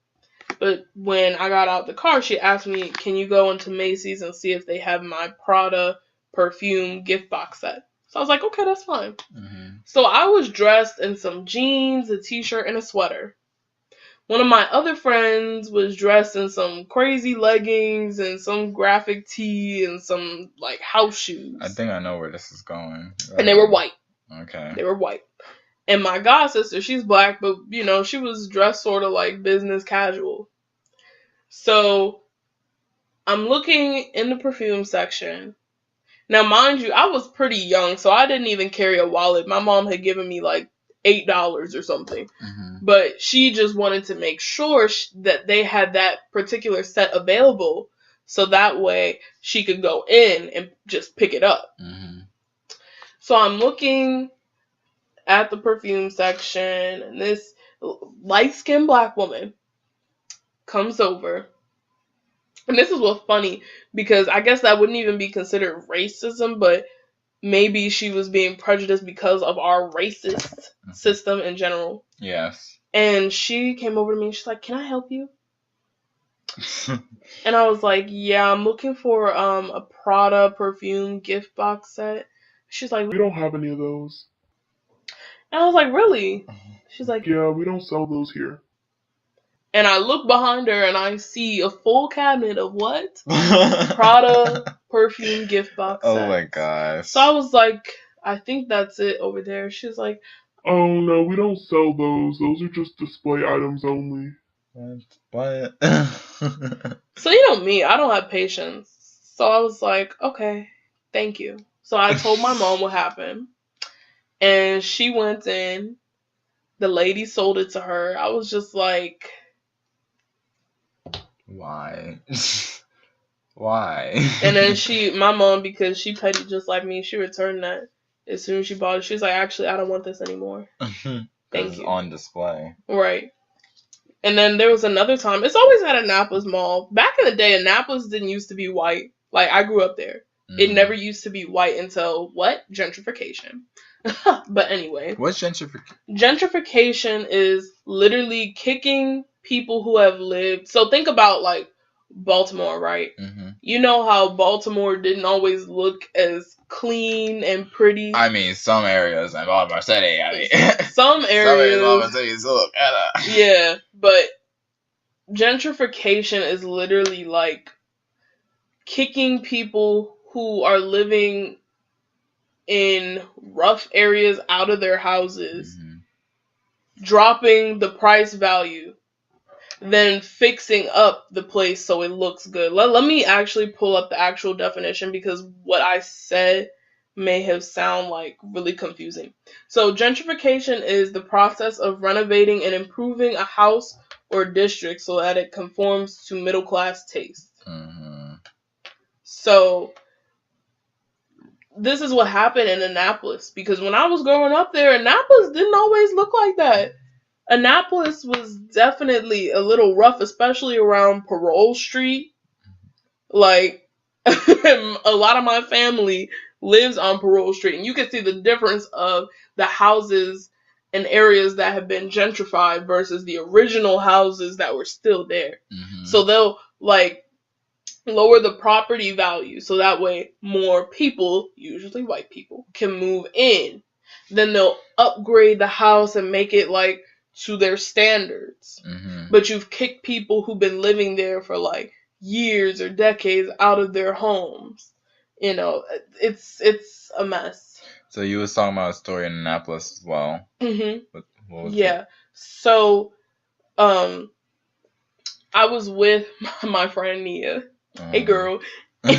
But when I got out the car, she asked me, can you go into Macy's and see if they have my Prada perfume gift box set? So I was like, okay, that's fine. So I was dressed in some jeans, a t-shirt, and a sweater. One of my other friends was dressed in some crazy leggings and some graphic tee and some like house shoes. I think I know where this is going. And they were white. Okay. They were white. And my god sister, she's black, but she was dressed sort of like business casual. So I'm looking in the perfume section. Now, mind you, I was pretty young, so I didn't even carry a wallet. My mom had given me like $8 or something. But she just wanted to make sure that they had that particular set available, so that way she could go in and just pick it up. So I'm looking at the perfume section, and this light-skinned black woman comes over. And this is what's funny, because I guess that wouldn't even be considered racism, but maybe she was being prejudiced because of our racist system in general. Yes. And she came over to me and she's like, can I help you? And I was like, yeah, I'm looking for a Prada perfume gift box set. She's like, we don't have any of those. And I was like, really? She's like, yeah, we don't sell those here. And I look behind her and I see a full cabinet of what? Prada perfume gift box Oh sets. my gosh. So I was like, I think that's it over there. She's like, oh no, we don't sell those. Those are just display items only. What? So you know me, I don't have patience. So I was like, okay, thank you. So I told my mom what happened, and she went in. The lady sold it to her. I was just like, Why? Why? and then my mom, because she petty just like me, she returned that as soon as she bought it. She was like, actually, I don't want this anymore. Thank it's you. on display. Right. And then there was another time. It's always at Annapolis Mall. Back in the day, Annapolis didn't used to be white. Like, I grew up there. It never used to be white until, what? Gentrification. But anyway. What's gentrification? Gentrification is literally kicking people who have lived. So think about, like, Baltimore, right? Mm-hmm. You know how Baltimore didn't always look as clean and pretty. I mean, some areas in Baltimore City. I mean, some areas in Baltimore City still look better. Yeah, but gentrification is literally like kicking people who are living in rough areas out of their houses, dropping the price value, then fixing up the place so it looks good. Let me actually pull up the actual definition, because what I said may have sound like really confusing. So gentrification is the process of renovating and improving a house or district so that it conforms to middle class taste. So this is what happened in Annapolis, because when I was growing up there, Annapolis didn't always look like that. Annapolis was definitely a little rough, especially around Parole Street. Like, a lot of my family lives on Parole Street, and you can see the difference of the houses and areas that have been gentrified versus the original houses that were still there. So they'll, like, lower the property value so that way more people, usually white people, can move in. Then they'll upgrade the house and make it, like, to their standards. But you've kicked people who've been living there for, like, years or decades out of their homes. You know, it's a mess. So you was talking about a story in Annapolis as well. What was it? So, I was with my friend Nia. Hey, girl. And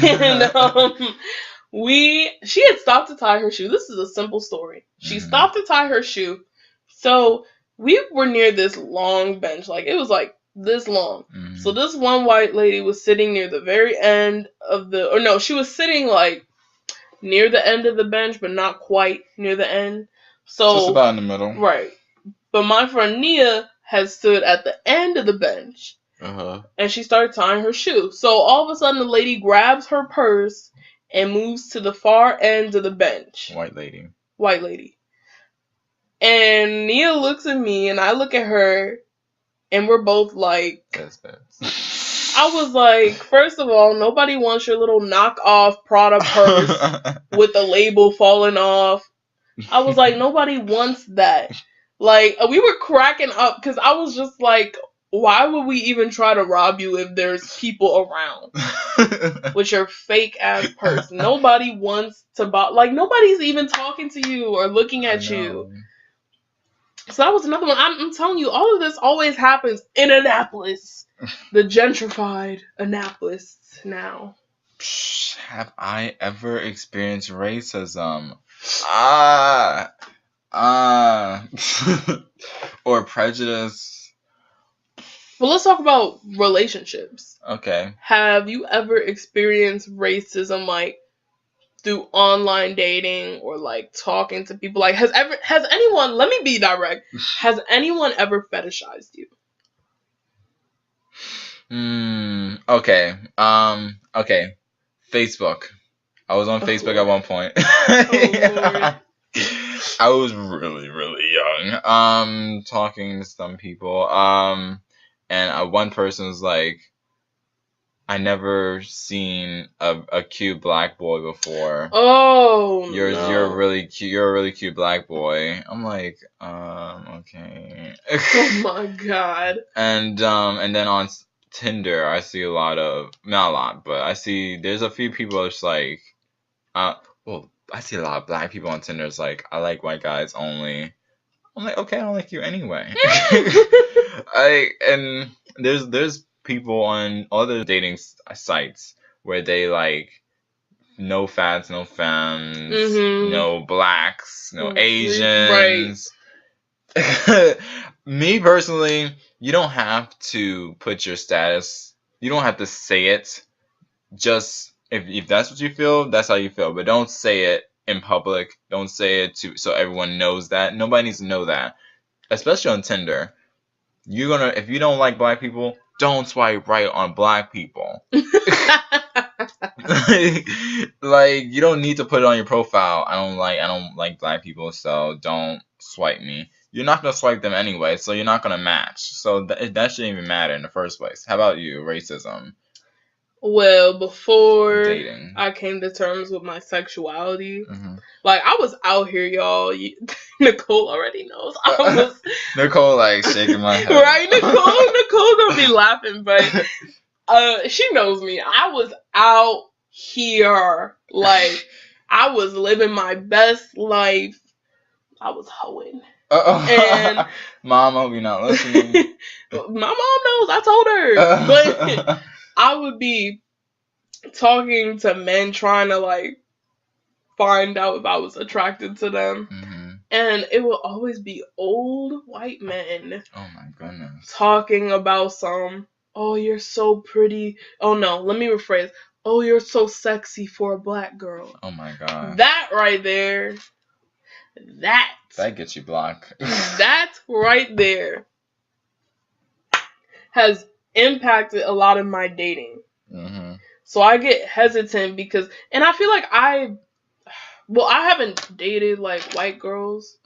she had stopped to tie her shoe. This is a simple story. She stopped to tie her shoe. So we were near this long bench. Like, it was like this long. So this one white lady was sitting near the very end of she was sitting like near the end of the bench, but not quite near the end. So just about in the middle. Right. But my friend Nia had stood at the end of the bench. And she started tying her shoe. So all of a sudden, the lady grabs her purse and moves to the far end of the bench. White lady. And Nia looks at me, and I look at her, and we're both like... I was like, first of all, nobody wants your little knockoff Prada purse with the label falling off. I was like, nobody wants that. Like, we were cracking up, because I was just like... Why would we even try to rob you if there's people around with your fake ass purse? Nobody wants to buy, like, nobody's even talking to you or looking at you. So that was another one. I'm telling you, all of this always happens in Annapolis. The gentrified Annapolis now. Have I ever experienced racism? Or prejudice? Well, let's talk about relationships. Okay. Have you ever experienced racism, like, through online dating or, like, talking to people? Like, has anyone, let me be direct, has anyone ever fetishized you? Okay. Okay. Facebook. I was on Facebook at one point. Lord. I was really, really young. Talking to some people. And one person was like, I never seen a cute black boy before. Oh, you're really cute. You're a really cute black boy. I'm like, okay. Oh my god. And then on Tinder, I see not a lot, but I see there's a few people that's like, I see a lot of black people on Tinder. It's like, I like white guys only. I'm like, okay, I don't like you anyway. there's people on other dating sites where they like no fats, no femmes, no blacks, no Asians. Right. Me personally, you don't have to put your status. You don't have to say it. Just if that's what you feel, that's how you feel. But don't say it in public. Don't say it so everyone knows that. Nobody needs to know that. Especially on Tinder. If you don't like black people, don't swipe right on black people. like you don't need to put it on your profile. I don't like black people, so don't swipe me. You're not gonna swipe them anyway, so you're not gonna match. So that shouldn't even matter in the first place. How about you, racism? Well, before dating, I came to terms with my sexuality. Like, I was out here, y'all. Nicole already knows. I was Nicole, like, shaking my head. Right, Nicole gonna be laughing, but she knows me. I was out here. Like, I was living my best life. I was hoeing. And Mom, I hope you're not listening. My mom knows. I told her. But I would be talking to men trying to, like, find out if I was attracted to them. And it will always be old white men. Oh my goodness. Talking about oh, you're so pretty. Oh no, let me rephrase. Oh, you're so sexy for a black girl. Oh my god. That right there. That gets you blocked. That right there has impacted a lot of my dating. So I get hesitant because, and I feel like I haven't dated like white girls,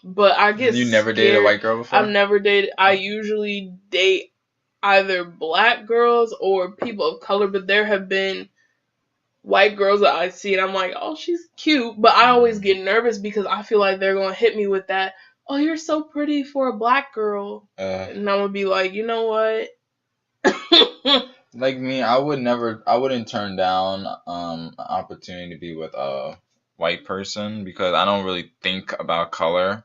but I get You never dated a white girl before? I've never dated. I usually date either black girls or people of color, but there have been white girls that I see and I'm like, oh, she's cute, but I always get nervous because I feel like they're gonna hit me with that, oh, you're so pretty for a black girl, and I'm gonna be like, you know what? Like me, I wouldn't turn down an opportunity to be with a white person because I don't really think about color,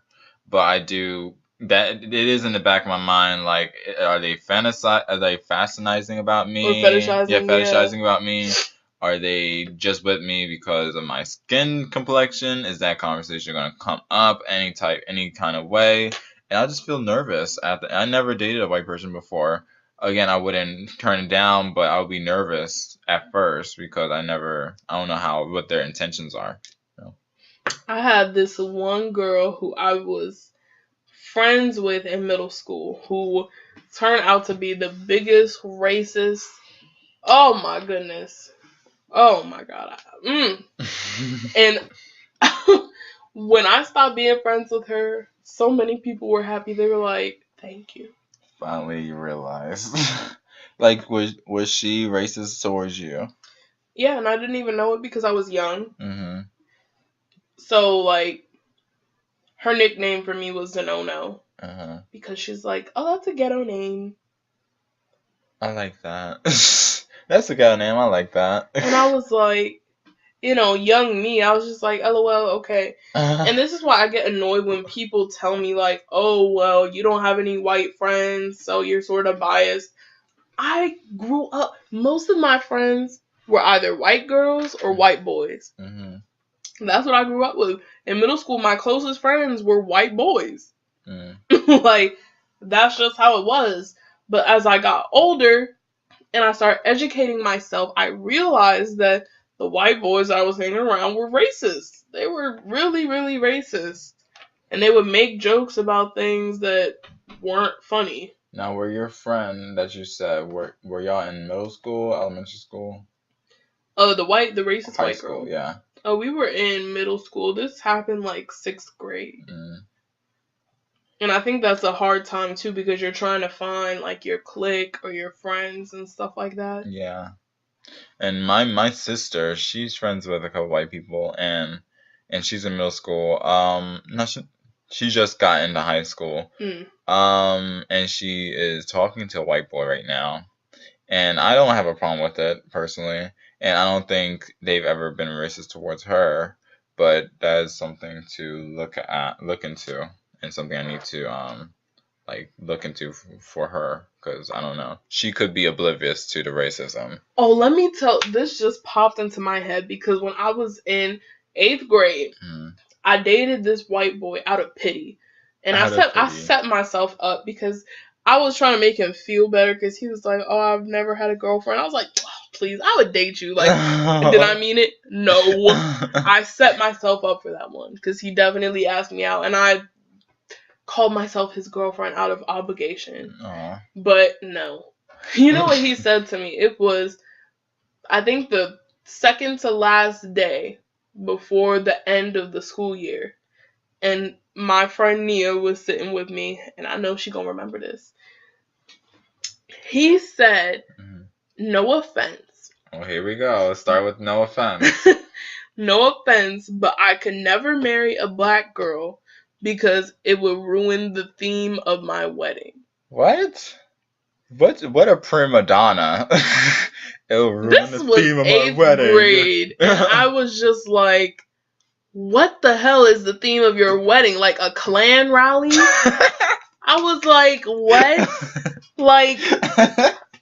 but I do. That it is in the back of my mind. Like, are they fascinizing about me? Or fetishizing about me. Are they just with me because of my skin complexion? Is that conversation going to come up any kind of way? And I just feel nervous. I never dated a white person before. Again, I wouldn't turn it down, but I would be nervous at first because I don't know what their intentions are. I had this one girl who I was friends with in middle school who turned out to be the biggest racist. Oh my goodness. Oh my god. And when I stopped being friends with her, so many people were happy. They were like, thank you. Finally you realized. Like, was she racist towards you? Yeah, and I didn't even know it because I was young. So, like, her nickname for me was Zenono. Because she's like, oh, that's a ghetto name. I like that. That's a ghetto name. I like that. And I was like, young me, I was just like, LOL, okay. And this is why I get annoyed when people tell me, like, oh, well, you don't have any white friends, so you're sort of biased. I grew up, most of my friends were either white girls or white boys. That's what I grew up with. In middle school, my closest friends were white boys. Like, that's just how it was. But as I got older and I started educating myself, I realized that the white boys I was hanging around were racist. They were really, really racist. And they would make jokes about things that weren't funny. Now, were your friend that you said, were y'all in middle school, elementary school? The racist High white school, girl. Yeah. Oh, we were in middle school. This happened like 6th grade. And I think that's a hard time too because you're trying to find like your clique or your friends and stuff like that. Yeah. And my sister, she's friends with a couple white people and she's in middle school. She just got into high school. And she is talking to a white boy right now. And I don't have a problem with it personally. And I don't think they've ever been racist towards her, but that is something to look into and something I need to like look into for her, because I don't know, she could be oblivious to the racism. Oh, let me tell. This just popped into my head because when I was in 8th grade, I dated this white boy out of pity, and I set myself up because I was trying to make him feel better because he was like, "Oh, I've never had a girlfriend." I was like, oh, "Please, I would date you." Like, did I mean it? No. I set myself up for that one because he definitely asked me out, and I called myself his girlfriend out of obligation. Aww. But no. You know what he said to me? It was, I think, the second to last day before the end of the school year. And my friend Nia was sitting with me, and I know she gonna remember this. He said, no offense. Oh, here we go. Let's start with no offense. No offense, but I could never marry a black girl because it would ruin the theme of my wedding. What? What a prima donna. It'll ruin the theme of my wedding. Grade, and I was just like, what the hell is the theme of your wedding? Like a Klan rally? I was like, what? Like,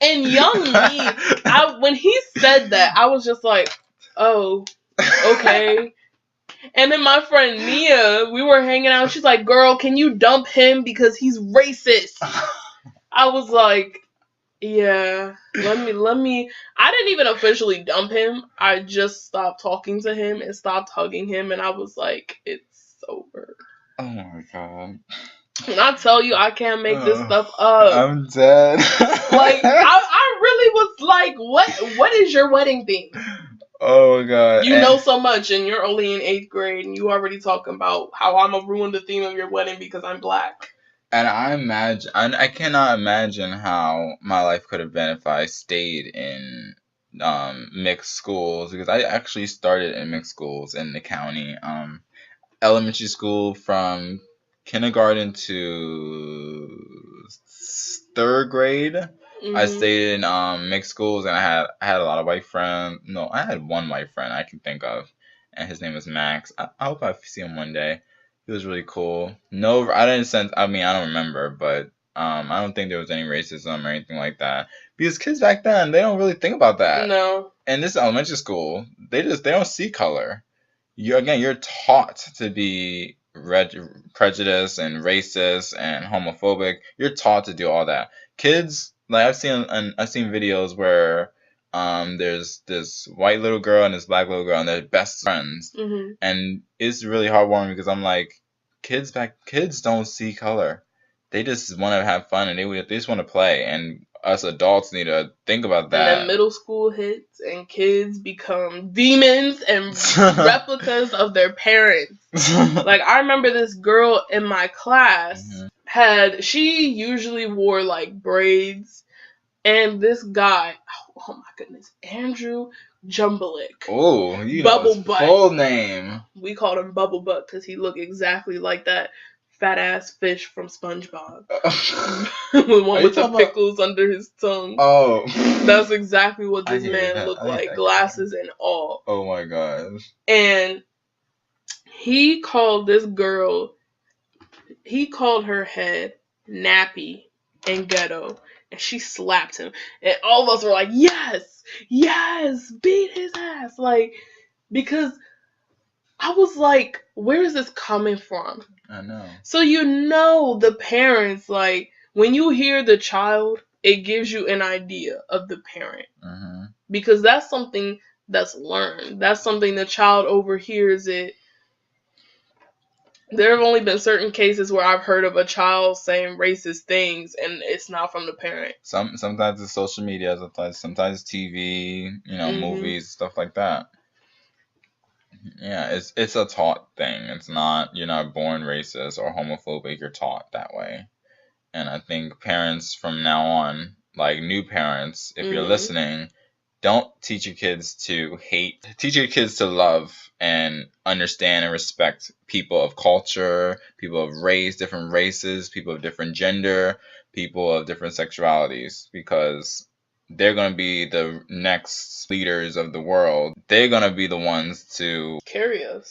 and young me, when he said that, I was just like, oh, okay. And then my friend Nia, we were hanging out. She's like, girl, can you dump him because he's racist? I was like, yeah, let me. I didn't even officially dump him. I just stopped talking to him and stopped hugging him. And I was like, it's over. Oh my God. When I tell you I can't make this stuff up. I'm dead. Like, I really was like, what is your wedding theme? Oh my God. You know so much and you're only in 8th grade and you already talking about how I'm gonna ruin the theme of your wedding because I'm black. And I cannot imagine how my life could have been if I stayed in mixed schools, because I actually started in mixed schools in the county. Elementary school from kindergarten to 3rd grade. I stayed in mixed schools, and I had a lot of white friends. No, I had one white friend I can think of, and his name was Max. I hope I see him one day. He was really cool. No, I don't remember, but I don't think there was any racism or anything like that. Because kids back then, they don't really think about that. No. And this is elementary school. They don't see color. You're taught to be prejudiced and racist and homophobic. You're taught to do all that. Kids, like I've seen videos where there's this white little girl and this black little girl and they're best friends. And it's really heartwarming because I'm like, kids don't see color. They just want to have fun and they just want to play, and us adults need to think about that. And then middle school hits and kids become demons and replicas of their parents. Like, I remember this girl in my class she usually wore like braids, and this guy, oh my goodness, Andrew Jumblick. Oh, you Bubble know his Butt. full name. We called him Bubble Butt because he looked exactly like that fat ass fish from SpongeBob. The one with the pickles under his tongue. Oh. That's exactly what this man looked like. Glasses and all. Oh my gosh. And he called this girl, he called her head nappy and ghetto. And she slapped him. And all of us were like, yes, beat his ass. Like, because I was like, where is this coming from? I know. So the parents, like, when you hear the child, it gives you an idea of the parent. Because that's something that's learned. That's something the child overhears it. There have only been certain cases where I've heard of a child saying racist things, and it's not from the parent. Sometimes it's social media, sometimes TV, movies, stuff like that. Yeah, it's a taught thing. It's not, you're not born racist or homophobic, you're taught that way. And I think parents from now on, like new parents, if you're listening, don't teach your kids to hate. Teach your kids to love and understand and respect people of culture, people of race, different races, people of different gender, people of different sexualities, because they're going to be the next leaders of the world. They're going to be the ones to carry us.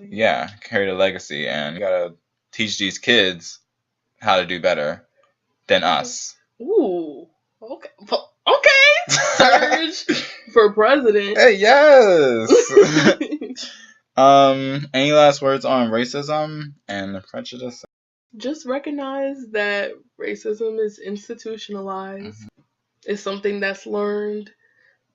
Yeah, carry the legacy. And you got to teach these kids how to do better. than us. Ooh. Okay. Okay. Surge for president. Hey, yes. Any last words on racism and prejudice? Just recognize that racism is institutionalized. It's something that's learned.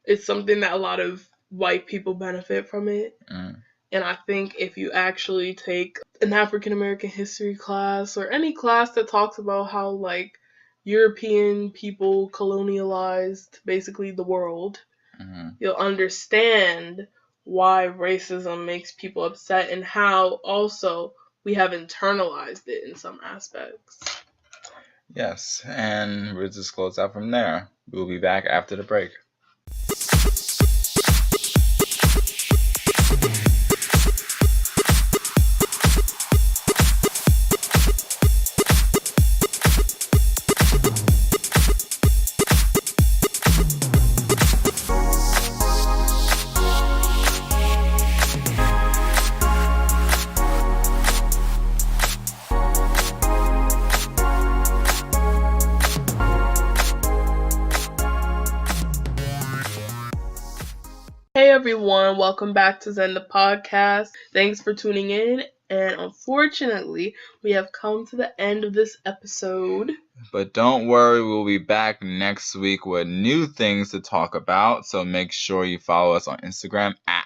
It's something that a lot of white people benefit from it. And I think if you actually take an African American history class or any class that talks about how, like, European people colonialized basically the world, you'll understand why racism makes people upset and how also we have internalized it in some aspects. Yes, and we'll just close out from there. We'll be back after the break. Hey everyone, welcome back to ZEN The Podcast. Thanks for tuning in, and unfortunately, we have come to the end of this episode. But don't worry, we'll be back next week with new things to talk about, so make sure you follow us on Instagram at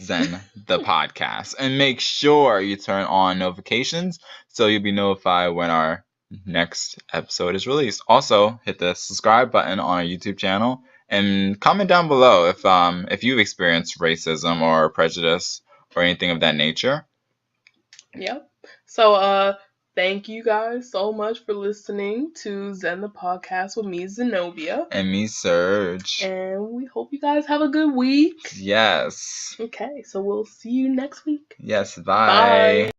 ZEN The Podcast. And make sure you turn on notifications so you'll be notified when our next episode is released. Also, hit the subscribe button on our YouTube channel. And comment down below if you've experienced racism or prejudice or anything of that nature. Yep. So, thank you guys so much for listening to ZEN The Podcast with me, Zenobia. And me, Sirg. And we hope you guys have a good week. Yes. Okay, so we'll see you next week. Yes, bye. Bye.